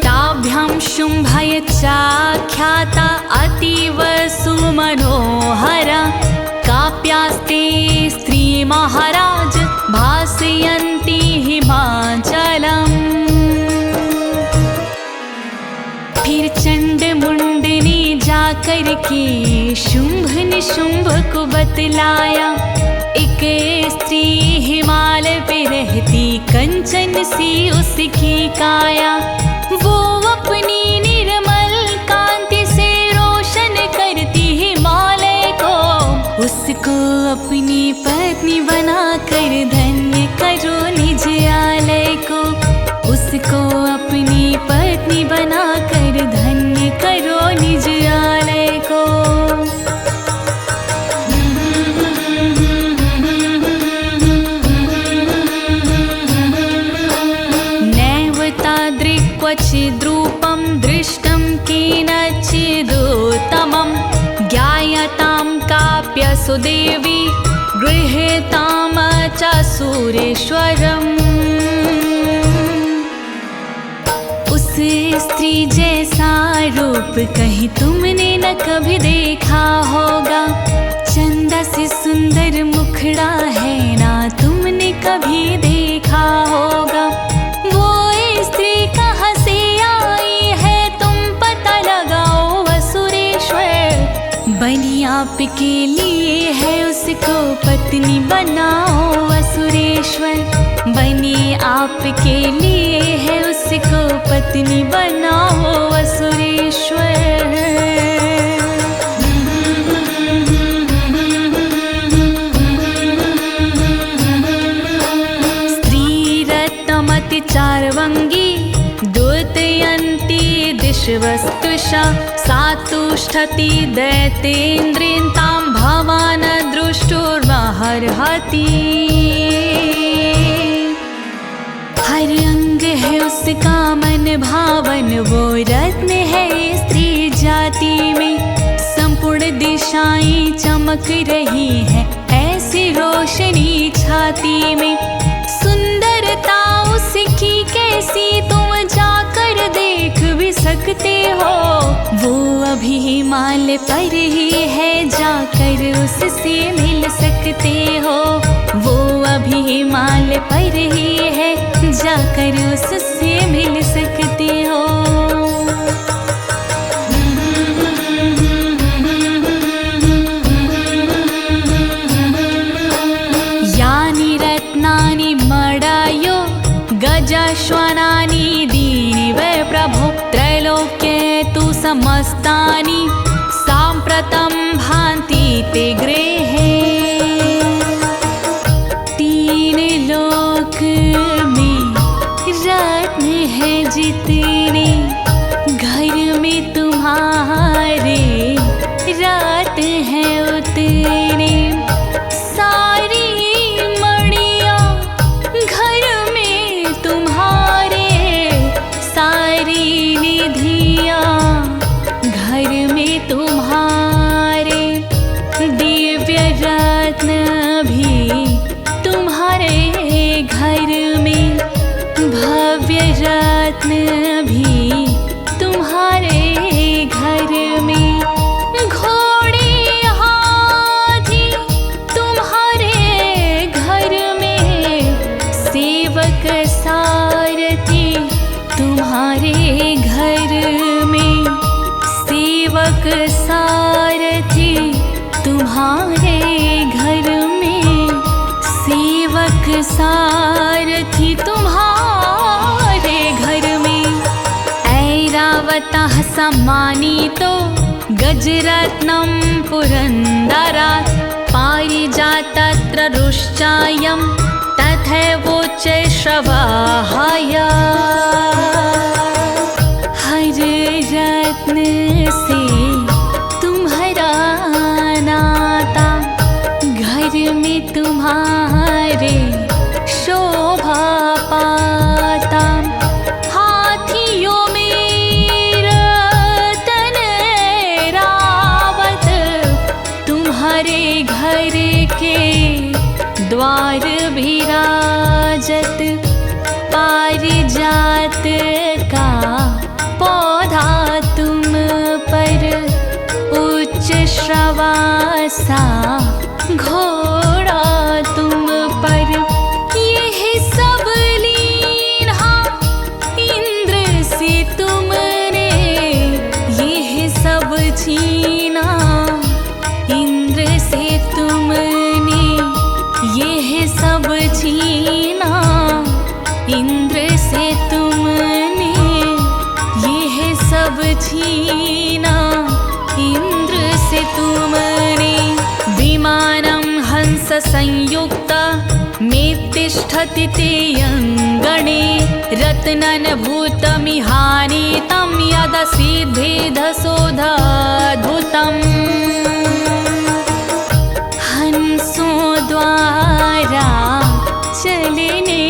ताभ्यां शुंभय चाख्याता अतीव सुमनोहरा, काप्यास्ते स्त्री महाराज भासयन्ति हिमाचलम्। फिर चंड मुंड ने जाकर के शुंभ निशुंभ को बतलाया, एक स्त्री हिमालय पे रहती, कंचन सी उसकी काया। वो अपनी निर्मल कांति से रोशन करती हिमालय को। उसको अपनी पत्नी बनाकर धन्य करो निज आलय को। उसको अपनी पत्नी बनाकर धन्य करो निज आलय को। नैव तादृक्क्वचिद्रूपं दृष्टं केनचिदुत्तमं। ज्ञायतां काप्यसु देवी गृह्यतां च सुरेश्वरम्। उस स्त्री जैसा रूप कहीं तुमने न कभी देखा होगा। चंदा से सुंदर मुखड़ा है ना तुमने कभी देखा होगा। वो स्त्री कहाँ से आई है तुम पता लगाओ असुरेश्वर। बनी आपके लिए है उसको पत्नी बनाओ असुरेश्वर। बनी आपके लिए है उसको पत्नी बनाओ असुरेश्वर। स्त्रीरत्नमति चार्वङ्गी द्योतयन्ती दिशवस्तुषा। सा तुष्ठति दैतेन्द्रियं तां भवान् दृष्टुर्महर्हति। हर अंग है उसका मन भावन, वो रत्न है स्त्री जाति में। संपूर्ण दिशाएं चमक रही है ऐसी रोशनी छाती में। सुंदरता उसकी कैसी तुम जाकर देख भी सकते हो। वो अभी हिमालय पर ही है, जाकर उससे मिल सकते हो। वो अभी हिमालय पर ही है, जाकर उससे मिल सकते हो। यानि रत्नानि मडायो गजाश्वानानि दीनि वै प्रभो। त्रैलोक्ये तु समस्तानि साम्प्रतं भान्ति ते गृहे। तीन लोक में रत्न है जितने, घर में तुम्हारे रत्न है उतने। सारी मणियाँ घर में तुम्हारे, सारी निधियाँ घर में तुम्हारे। दिव्य रत्न भी तुम्हारे घर में, भव्य रत्न भी तुम्हारे घर में। घोड़े हाथी तुम्हारे घर में, सेवक सारथी तुम्हारे घर में। सेवक सारथी तुम्हारे घर में। सेवक सारथी तुम्हारे घर में। ऐरावतः सम्मानितो गजरत्नं पुरन्दरात्। पारिजातत्र रुश्चायं तथैवोच्च श्रवाहाय। हर रत्न से तुम्हारा नाता, घर में तुम्हारे शोभा पाता। हाथियों में रतन रावत तुम्हारे घर के द्वार विराजत। पारिजात का पौधा तुम पर, उच्च श्रवासा घोड़ा तुम पर। यह सब लीला इंद्र से तुमने, यह सब छीना इंद्र से तुमने। छीना इंद्र से तुमने। विमानं हंस संयुक्त में तिष्ठति ते अङ्गणे। रत्नन भूतमिहानीतं यदसिद्धेधसोऽद्भुतम्। हंसों द्वारा चलने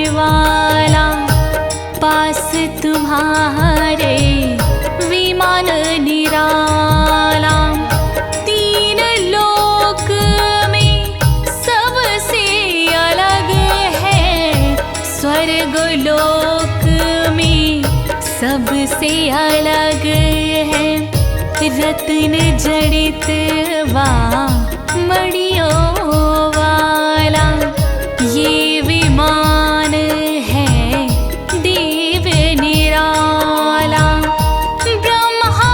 वाला पास तुम्हारे विमान निराला। तीन लोक में सबसे अलग है, स्वर्ग लोक में सबसे अलग है। रत्न जड़ित वा मणियों वाला ये विमान है देव निराला। ब्रह्मा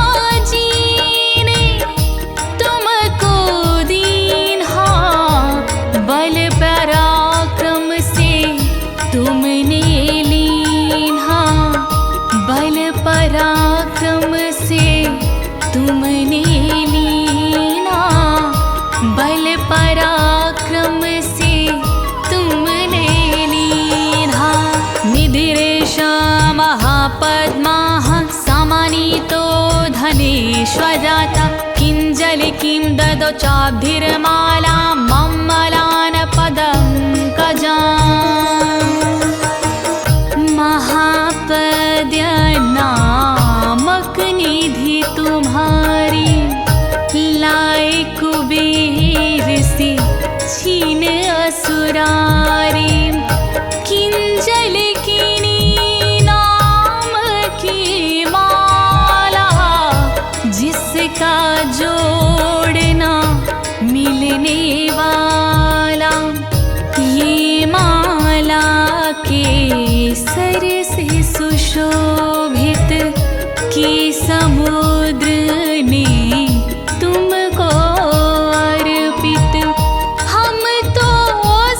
जी ने तुमको दीन्हा, बल पराक्रम से तुमने लीन्हा। बल पराक्रम से तुमने लीना। बल पराक्रम से तुमने लीना। निधिरेश महापद्माः समानीतो धनेश्वराता। किंजल किं ददौ चाब्धिर्माला मम्मलान पदङ्कजाम्। महापद्य नामक निधि तुम्हारी, लाए कुबेर से छीन असुरारी। किंजल किनी नाम की माला, जिसका जोड़ना मिलने वाला। ये माला के सर से सुशोभित कि समुद्र ने तुमको अर्पित। हम तो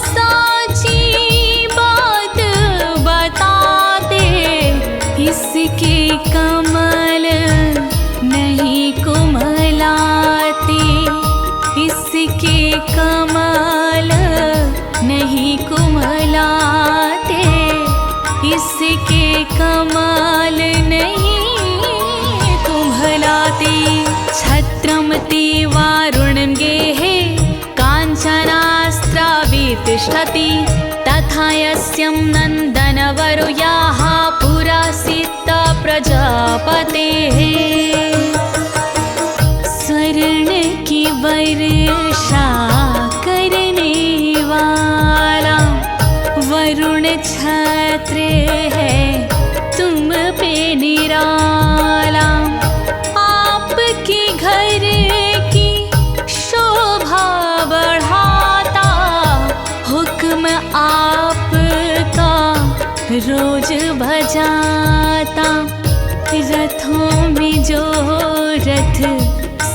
साची बात बताते, इसके कमल नहीं कुमलाते। इसके कमल नहीं कुमलाते। इसके कमाल नहीं कुम्भलाते। छत्रम ते वारुणं गेहे काञ्चनास्त्रावितिष्ठति। तथा यस्यं नन्दनवरो याः पुरासित प्रजापतेः। स्वर्ण की वर्षा करने वाला वरुण छत्र है तुम पे निराला। आपके घर की शोभा बढ़ाता, हुक्म आपका रोज भजाता। रथों में जो रथ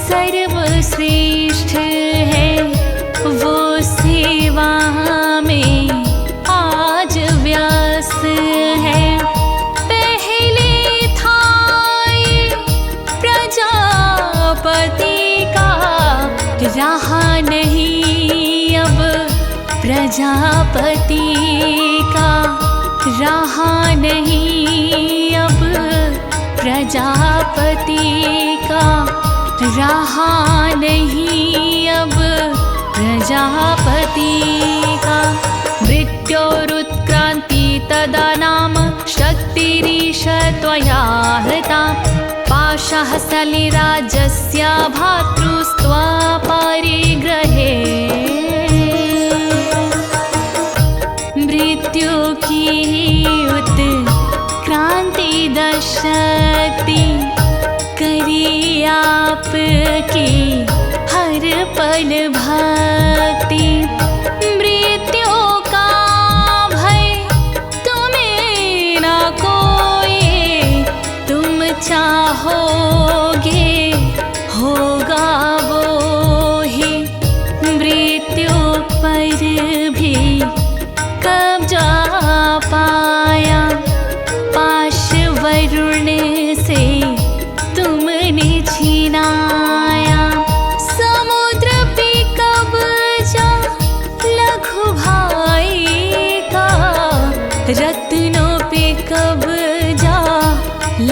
सर्वश्रेष्ठ है, वो सेवा में आज व्यस्त है। पहले था ये प्रजापति का, रहा नहीं अब प्रजापति का। रहा नहीं अब प्रजापति का। रहा नहीं अब प्रजापति का। मृत्योरुत्क्रान्ति तदा नाम शक्तिरीश त्वया हृता। पाशः सलिराजस्य भातृस्त्वा परिग्रहे। मृत्यु की उत्क्रांति दशक्ति करी आपकी हर पल भक्ति। मृत्यु का भय तुम्हें न कोई, तुम चाहोगे होगा वो ही। मृत्यु पर भी कब्जा पाया, पाश वरुण से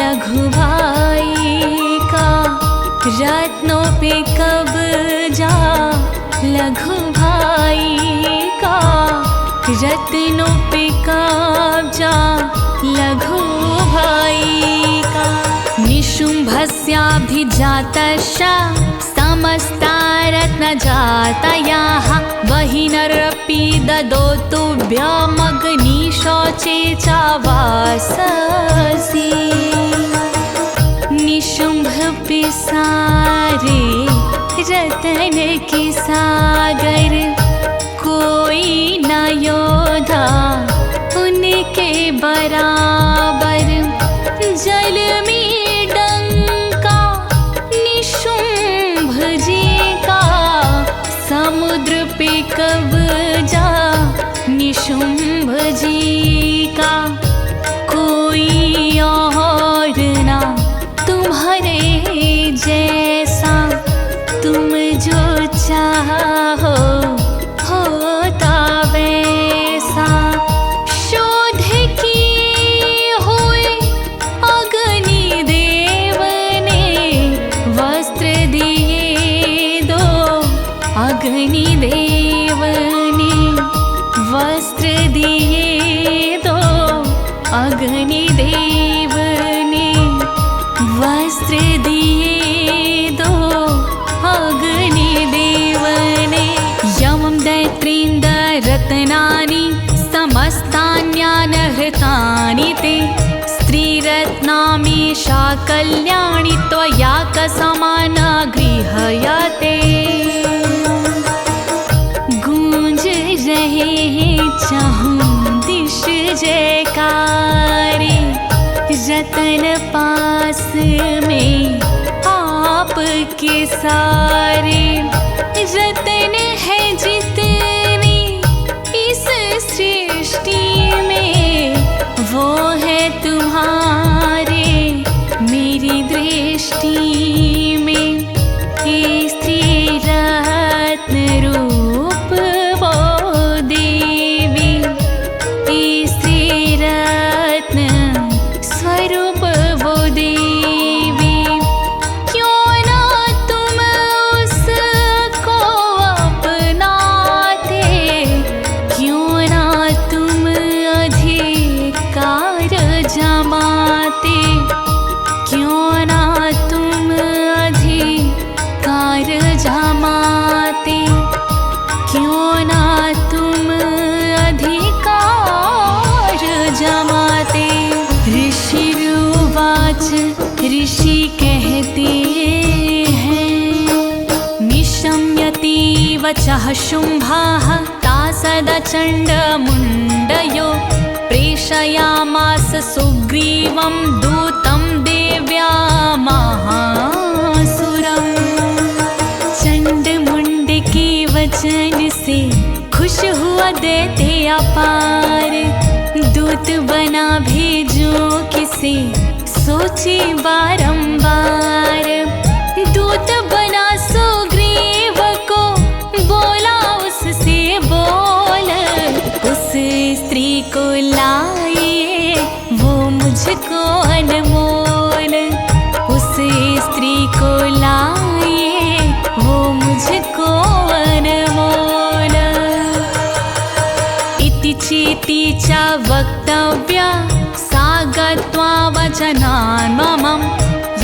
लघु भाई का रत्नों पे कब्जा, लघु भाई का रत्नों पे कब्जा, लघु भाई का। निशुम्भस्याभिजातश्च समस्ता रत्नजातयाः बहिनरपि ददोतुभ्यमग्निशौचे चावाससि। निशुम्भ पे सारे रतन के सागर, कोई न योधा उनके बराबर। जल में डंका निशुम्भ जी का, समुद्र पे कब्जा निशुम्भ जी का। कोई और ना तुम्हारे जैसा, तुम जो चाहो होता वैसा। शोध किए हुए अग्नि देव ने वस्त्र दिए दो, अग्नि देव ने वस्त्र दिए दो, अग्नि देव ने वस्त्र दिए दो, अग्नि देव ने। यमं दैत्रेन्द्र रत्नानि समस्तान्यानहृतानि ते, स्त्रीरत्नामीशा कल्याणि त्वया कसमाना गृह्यते। गूंज रहे हैं चहुं दिश जयकारे, रतन पास में आपके सारे। रतन है जितने इस सृष्टि में, वो है तुम्हारे मेरी दृष्टि में। हे स्त्री रत्न रूप वो देवी, हे स्त्री रत्न स्वरूप वो देवी। क्यों ना तुम उसको अपनाते, क्यों ना तुम अधिकार जमाते, क्यों ना तुम अधिकार जमाते, क्यों ना तुम अधिकार जमाते। ऋषिरुवाच, ऋषि कहते हैं, निशम्यति वचः शुम्भाः तासदचण्डमुण्डयो, प्रेषयामास सुग्रीवं दूतं देव्या महासुरम्। चंड मुंड के वचन से खुश हुआ दैत्य अपार, दूत बना भेजो किसे सोचे बारंबार। दूत बना सुग्रीव को बोला उससे बोल, उस स्त्री को लाइए वो मुझको अनमोल, उस स्त्री को लाइए वो मुझको अनमोल। इति चेति च वक्तव्या सा गत्वा वचनान् मम,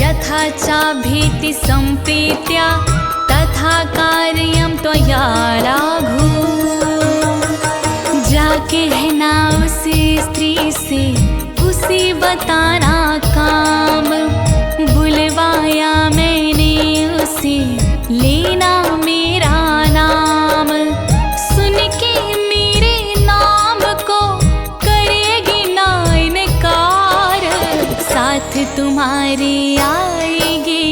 यथा चाभीति सम्प्रीत्या तथा कार्यं त्वया राघु। जा कहना उस स्त्री से उसे बताना काम, बुलवाया मैंने उसे लेना मेरा नाम। सुन के मेरे नाम को करेगी ना इनकार, साथ तुम्हारे आएगी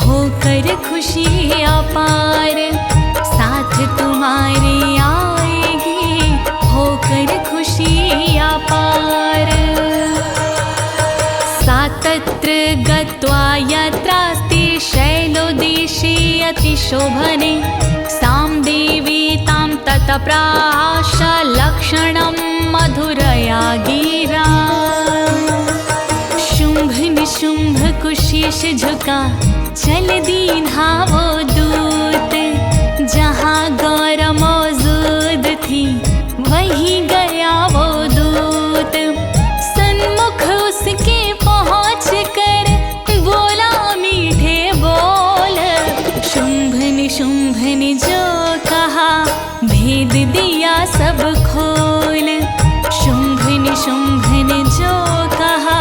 होकर खुशी अपार, साथ तुम्हारे आएगी होकर खुशी अपार। सा तत्र गत्वा यत्रास्ति शैलोदेशे अतिशोभने, सां देवी तां ततप्राश लक्षणं मधुरया गिरा। शुम्भ निशुंभ को शीश झुका, चल दीन्हा वो दूत। जहाँ गौर मौजूद थी वहीं गया वो दूत। सन्मुख उसके पहुँच कर बोला मीठे बोल। शुंभ निशुंभ ने जो कहा, भेद दिया सब खोल। शुंभ निशुंभ ने जो कहा,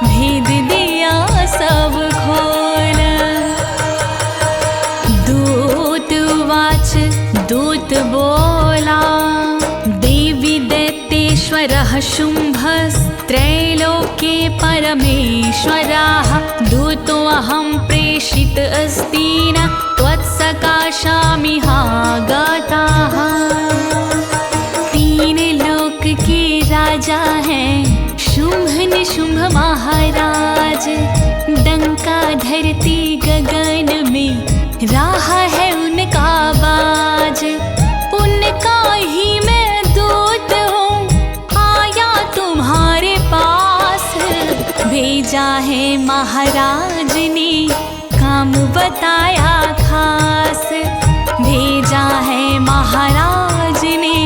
भेद दिया सब खोल। दूत उवाच, दूत बोला, देवी दैत्येश्वरः शुंभस्त्रैलोक्ये परमेश्वराः। दूतोऽहं प्रेषित अस्ति न त्वत्सकाशामिहागताः। तीन लोक के राजा हैं शुंभ निशुंभ महाराज। डंका धरती गगन में राह है उनका बाज। उनका ही मैं दूत हूँ, आया तुम्हारे पास। भेजा है महाराज ने काम बताया खास। भेजा है महाराज ने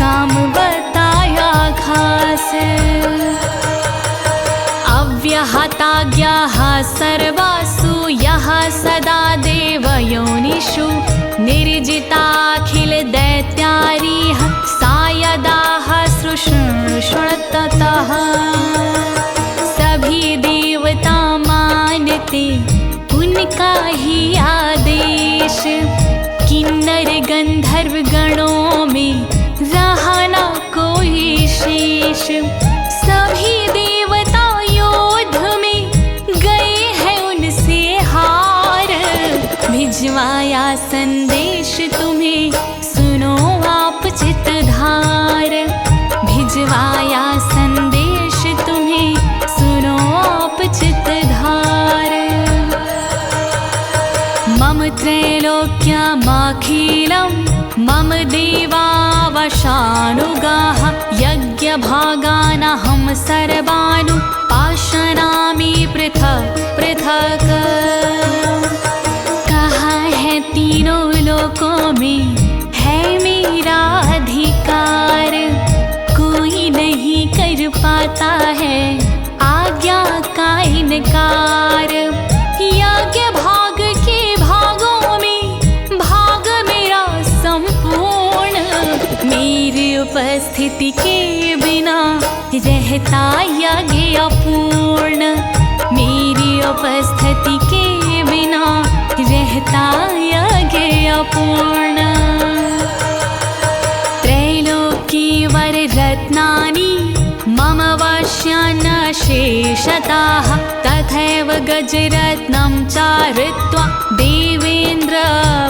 काम बताया खास। अव्यहताज्ञाः सर्वासु यः सदा देवयोनिषु। निर्जिताखिल दैत्यारीः सायदाः सृष्णुततः। सभी देवता मानते उनका ही आदेश। किन्नर गंधर्व गणों में रहा न कोई शेष। सभी देवता युद्ध में गए हैं उनसे हार। भिजवाया संदेश तुम्हें, सुनो आप चित्तधार। भिजवाया संदेश तुम्हें, सुनो आप चित्तधार। मम त्रैलोक्यमखिलं मम देवा वशानुगाः। यज्ञभागानहं सर्वानु पाशनामि पृथक् पृथक्। कहाँ है तीनों लोकों में है मेरा अधिकार। कोई नहीं कर पाता है आज्ञा का इनकार। यज्ञ भाग के भागों में भाग मेरा संपूर्ण। मेरी उपस्थिति के बिना रहता यज्ञ अपूर्ण। मेरी उपस्थिति के बिना रहता यज्ञ अपूर्ण। त्रैलोकी वर रत्नानि मम वश्यान्न शेषतः। तथैव गजरत्नं चारुत्वा देवेन्द्र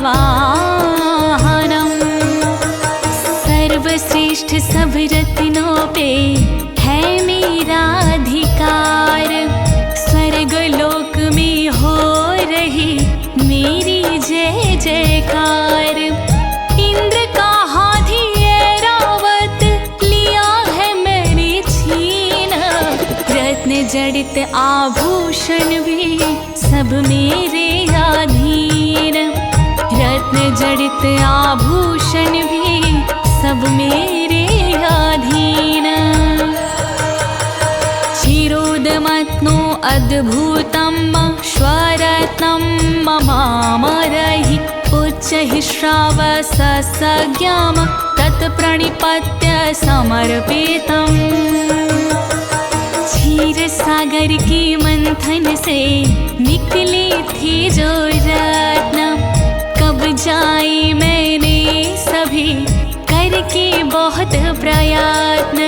वाहनम्। सर्वश्रेष्ठ सब रत्नों पे है मेरा अधिकार। स्वर्ग लोक में हो रही मेरी जय जयकार। इंद्र का हाथी ऐरावत लिया है मैंने छीन। रत्न जड़ित आभूषण भी सब मेरे अधीन। रत्न जड़ित आभूषण भी सब मेरे अधीन। चिरोदमत्नो अद्भुतं स्वरत्नं ममामरहि। उच्चैः श्रावससज्ञां तत्प्रणिपत्य समर्पितम्। क्षीर सागर के मंथन से निकले थे जो रत्न। कब जाई मैंने सभी करके बहुत प्रयत्न।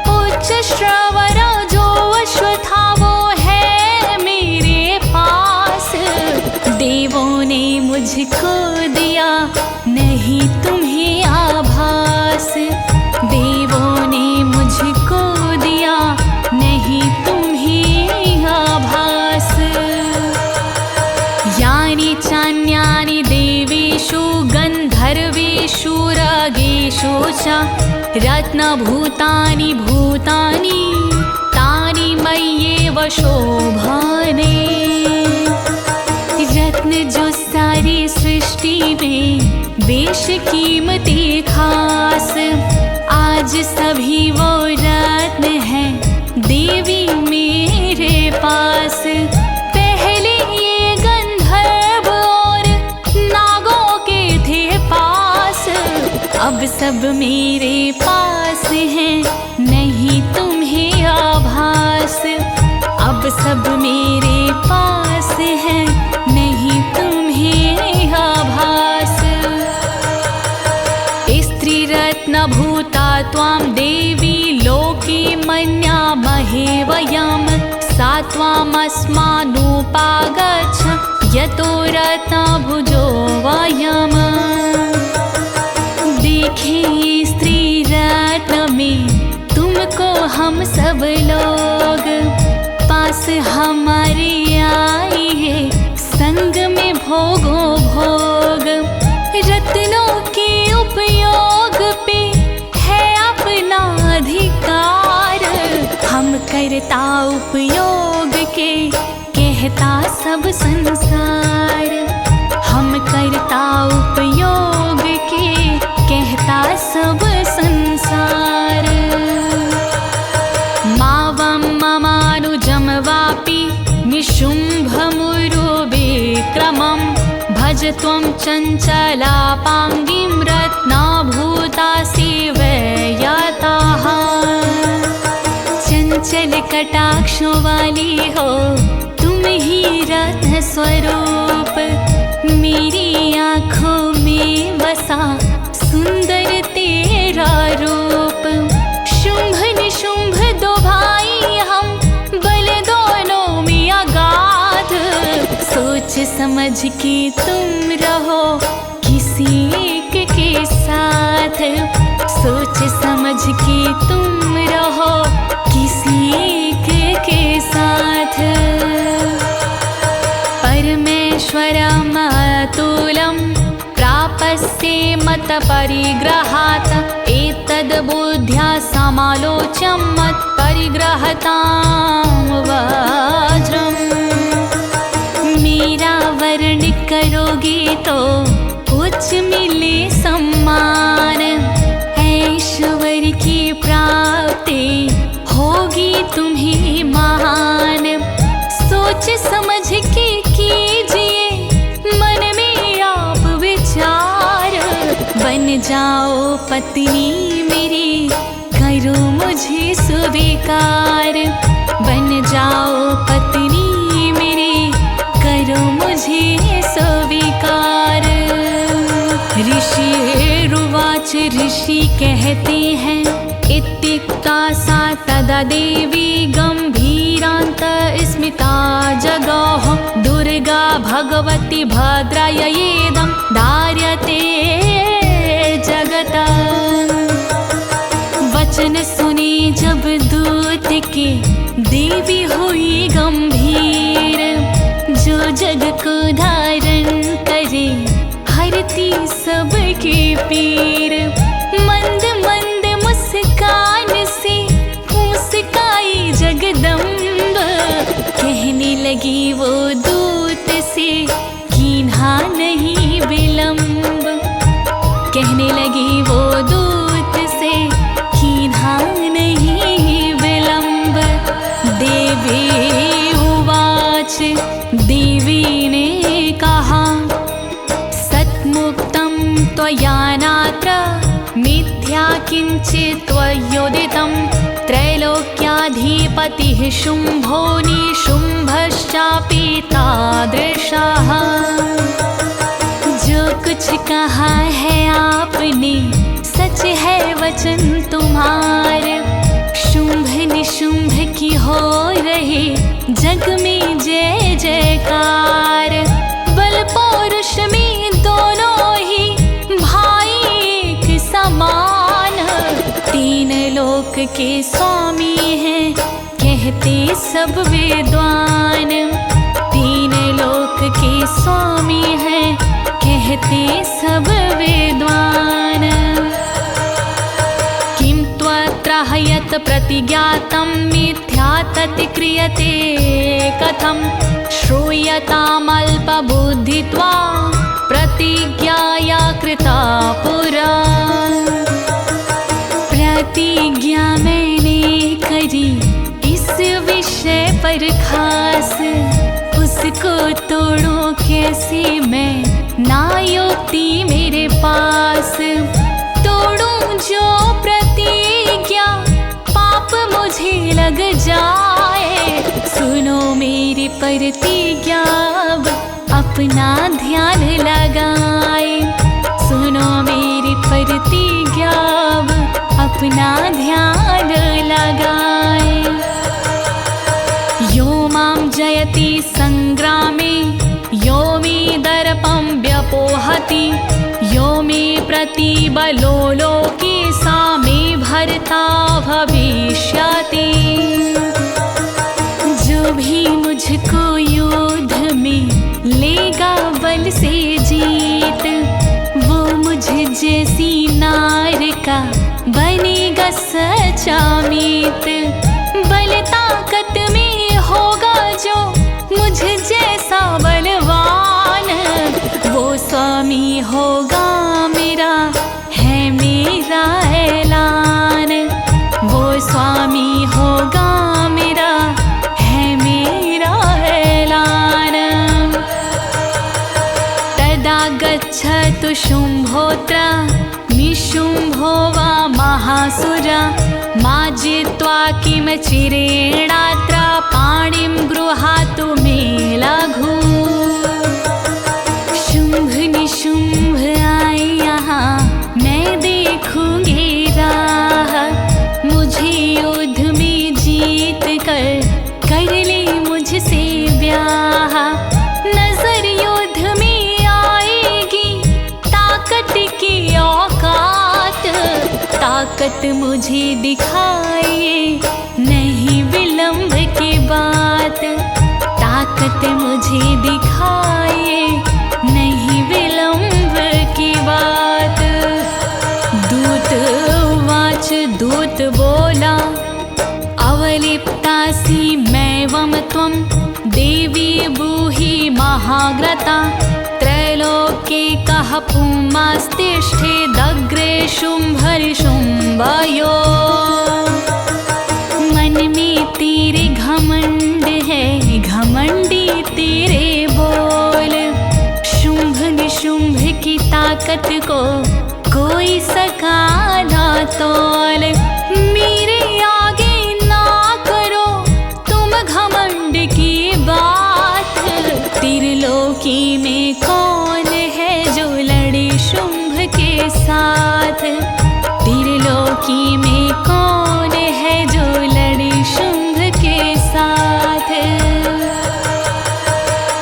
उच्च श्रवण जो अश्व था वो है मेरे पास। देवों ने मुझको दिया नहीं तुम्हें आभास। देवों ने मुझको दिया नहीं तुम्हें आभास। यानि चान्यानि देवेषु गन्धर्वेषु रागेषु च रत्नभूतानि भूतानि तानि मय्येव शोभा। देश कीमती खास। आज सभी वो रत्न हैं देवी मेरे पास। पहले ये गंधर्व और नागों के थे पास, अब सब मेरे पास हैं, नहीं तुम्हें आभास। अब सब मेरे पास हैं, नहीं तुम्हें आभास। स्त्री रत्न भूता त्वां देवी लोके मन्यामहे वयं। सा त्वामस्मानुपागच्छ यतो रत्नभुजो वयम्। देखें स्त्री रत्न में तुमको हम सब लोग, पास हमारे आइए संग में भोगो भोग। रत्नों के उपयोग पे है अपना अधिकार, हम करता उपयोग के कहता सब संसार। हम करता उपयोग के कहता सब संसार। मावं ममानुजं वापि निशुम्भमुरुविक्रमं। भज त्वं चञ्चलापाङ्गीं रत्नाभूता सेवयताः। चंचल कटाक्षों वाली हो तुम ही रत्न स्वरूप। मेरी आँखों में बसा सुंदर तेरा रूप। शुंभ निशुंभ दो भाई हम, बल दोनों में अगाध। सोच समझ के तुम रहो किसी एक के साथ। सोच समझ के तुम रहो किसी एक के साथ। परमेश्वरमतुलं प्रापस्ये मत परिग्रहात्। एतद् बुद्ध्या समालोच्य मत परिग्रहतां वज्रम्। मेरा वर्ण करोगे तो उच्च मिले सम्मान। ऐश्वर्य की प्राप्ति होगी तुम्हें महान। सोच समझ के कीजिए मन में आप विचार। बन जाओ पत्नी मेरी करो मुझे स्वीकार। बन जाओ पत्नी मेरी करो मुझे स्वीकार। ऋषिरुवाच ऋषि कहते हैं इत्युक्ता सा तदा देवी गंभीरांत स्मिता जगोह। दुर्गा भगवती भद्रायैदं धार्यते जगता। वचन सुने जब दूत के देवी हुई गंभीर। जो जग को धारण करे हरती सबके पीर। मंद मंद मुस्कान से मुस्काई जगदम्ब। कहने लगी वो दूत से कीन्हा नहीं विलंब। कहने लगी वो दूत से कीन्हा नहीं विलंब। देवी उवाच देवी ने कहा सत्मुक्तं त्वया नात्र मिथ्या किंचित् त्वयोदितं। त्रैलोक्याधिपतिः शुंभो निशुंभश्चापि तादृशः। जो कुछ कहा है आपने सच है वचन तुम्हारे। शुंभ निशुंभ की हो रहे जग में जय जयकार। बल पौरुष में दोनों ही भाई एक समान। तीन लोक के स्वामी हैं कहते सब विद्वान। तीन लोक के स्वामी हैं कहते सब विद्वान। किं त्वत्र हयत् प्रतिज्ञातं मिथ्या तत् क्रियते कथं। श्रूयतामल्पबुद्धित्वा प्रतिज्ञाया कृता पर खास, उसको तोड़ूं कैसे मैं, ना युक्ति मेरे पास। तोड़ूं जो प्रतिज्ञा, पाप मुझे लग जाए। सुनो मेरी प्रतिज्ञा, अब अपना ध्यान लगाए। सुनो मेरी प्रतिज्ञा, अब अपना ध्यान लगाए। यो मां जयति संग्रामे, यो मे दर्पं व्यपोहति, यो मे प्रतिबलो लोके, सा मे भर्ता भविष्यति। जो भी मुझको युद्ध में लेगा बल से जीत, वो मुझ जैसी नार का बनेगा सच्चा मीत। बल ताकत में होगा जो मुझ जैसा बलवान, वो स्वामी होगा मेरा, है मेरा ऐलान। वो स्वामी होगा मेरा, है मेरा ऐलान। तदा गच्छतु शुम्भोऽत्र निशुम्भो वा महासुरा, मा जित्वा किं चिरेणात्र, पाणिं गृहातु मे लघु। शुम्भ निशुम्भ आए यहाँ, मैं देखूंगी राह। मुझे युद्ध में जीत कर ले मुझसे ब्याह। नजर युद्ध में आएगी ताकत की औकात, ताकत मुझे दिखाइए नहीं विलंब की बात। ताकत मुझे दिखाइए नहीं विलंब की बात। दूत वाच दूत बोला, अवलिप्तासि मैवं त्वं देवी ब्रूहि महाग्रता। त्रैलोक्ये कः पुमास्तिष्ठेदग्रे शुम्भनिशुम्भयो। मन में तेरे घमंड है, घमंडी तेरे बोल। शुम्भ निशुम्भ की ताकत को कोई सका ना तोल। मेरे आगे ना करो तुम घमंड की बात। त्रिलोकी में कौन है जो लड़े शुम्भ के साथ। त्रिलोकी में कौन है जो लड़े शुम्भ के साथ।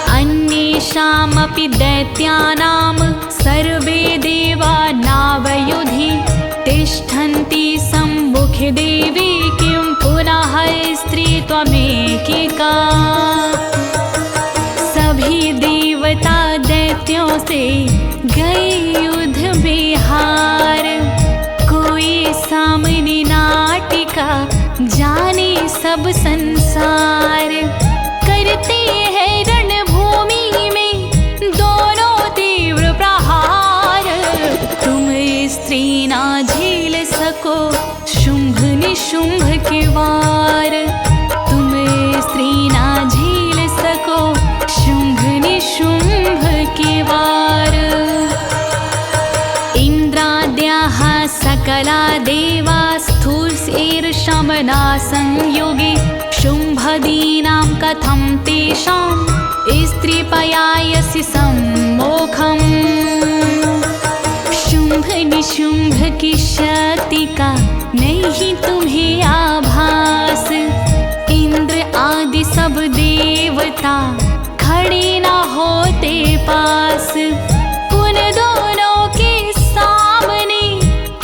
अन्येषामपि दैत्यानां सर्वे देवा नावयुधि। तिष्ठन्ति सम्मुखे देवी, किं पुनः स्त्री त्वमेकिका। सभी देवता दैत्यों से गए युद्ध में हार। कोई सामने नाटिका जाने सब संसार। करते हैं रणभूमि में दोनों तीव्र प्रहार। तुम स्त्री ना झेल सको शुम्भ निशुम्भ के वार। तुम स्त्री ना झेल सको शुम्भ निशुम्भ के वार। इंद्राद्याः सकला देवा स्थूलशीर्षमना संयोगे। शुम्भदीनां कथं तेषां स्त्रीपयायसि सम्मोखम्। शुम्भ निशुम्भ की शक्ति का नहीं तुम्हें आभास। इंद्र आदि सब देवता खड़े ना होते पास। उन दोनों के सामने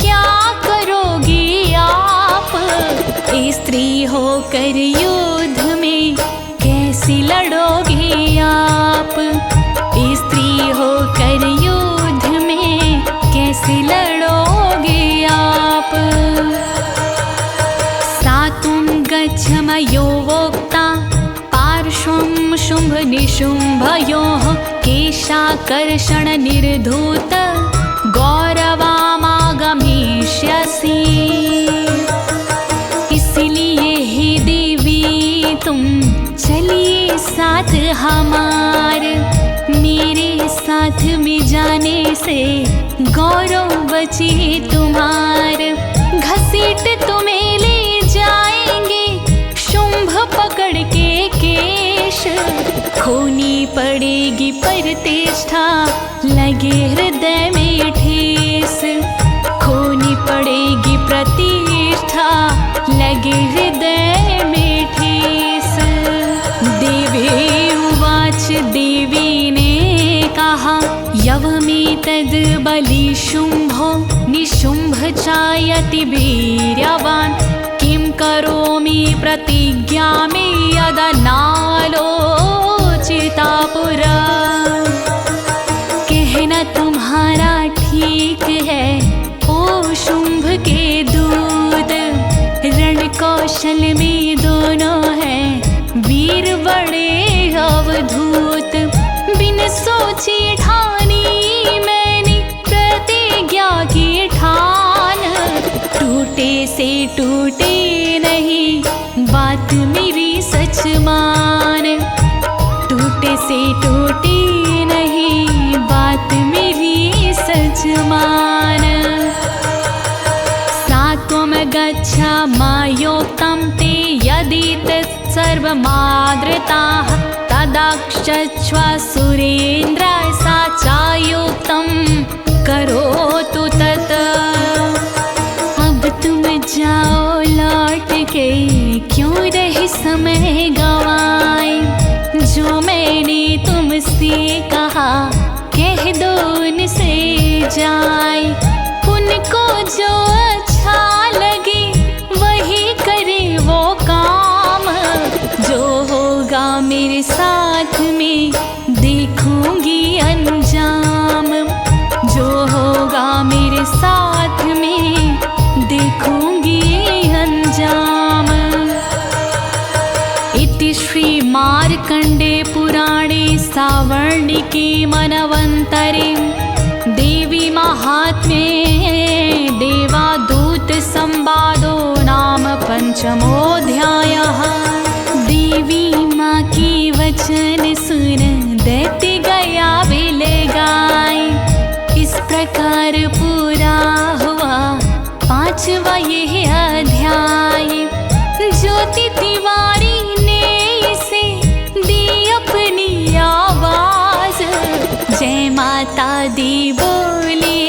क्या करोगे आप। स्त्री होकर युद्ध में कैसे लड़ोगे आप। स्त्री होकर युद्ध में कैसे लड़ोगे आप। सातुं गच्छ मयो वोक्ता, पार्श्वं शुम्भ निशुम्भयोः। केशाकर्षण निर्धूत गौरवामागमिष्यसि। इसलिए हे देवी तुम साथ हमार, मेरे साथ में जाने से गौरव बचे तुम्हार। घसीट तुम्हें ले जाएंगे शुंभ पकड़ के केश, खोनी पड़ेगी प्रतिष्ठा लगे हृदय में ठेस, खोनी पड़ेगी प्रतिष्ठा लगे हृदय में ठेस। देवी उवाच, देवी ने कहा यवमेतद् बलि शुंभो निशुंभ चायति वीर्यवान्, किं करोमि प्रतिज्ञामि यदा नालोचिता पुरा। कहना तुम्हारा ठीक है ओ शुंभ के दूत, रण कौशल में दोनों हैं वीर बड़े अवधूत। बिन सोचे ठानी मैंने प्रतिज्ञा की ठान, टूटे से टूटे नहीं बात मेरी सच मान, टूटे से टूटे नहीं बात मेरी सच मान। सात्वं गच्छामयोक्तं ते यदि तत्सर्वमादृताः, तदा क्षच्व सुरेन्द्र सा चायुक्तं करोतु तत्। अब तुम जाओ लौट के, क्यों रहे समय गवाए, जो मैंने तुमसे कहा कह दो उनसे जाए। उनको जो अच्छा लगे वही करे वो काम, जो होगा मेरे साथ में देखूंगी अंजाम, जो होगा मेरे साथ में देखूंगी अंजाम। इति श्री मार्कंडे पुराणे सावर्णिके मनवंतरे देवी महात्म्ये देवादूत संवादो नाम पंचमोऽध्यायः। देवी माँ की वचन सुन दैत्य गया बिल गाय, इस प्रकार पूरा हुआ 5वां यह अध्याय। ज्योति तिवारी ने इसे दी अपनी आवाज, जय माता दी बोले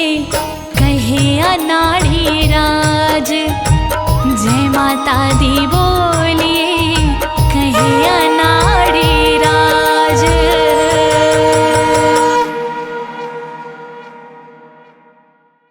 कहे अनाड़ी राज, जय माता दी बोले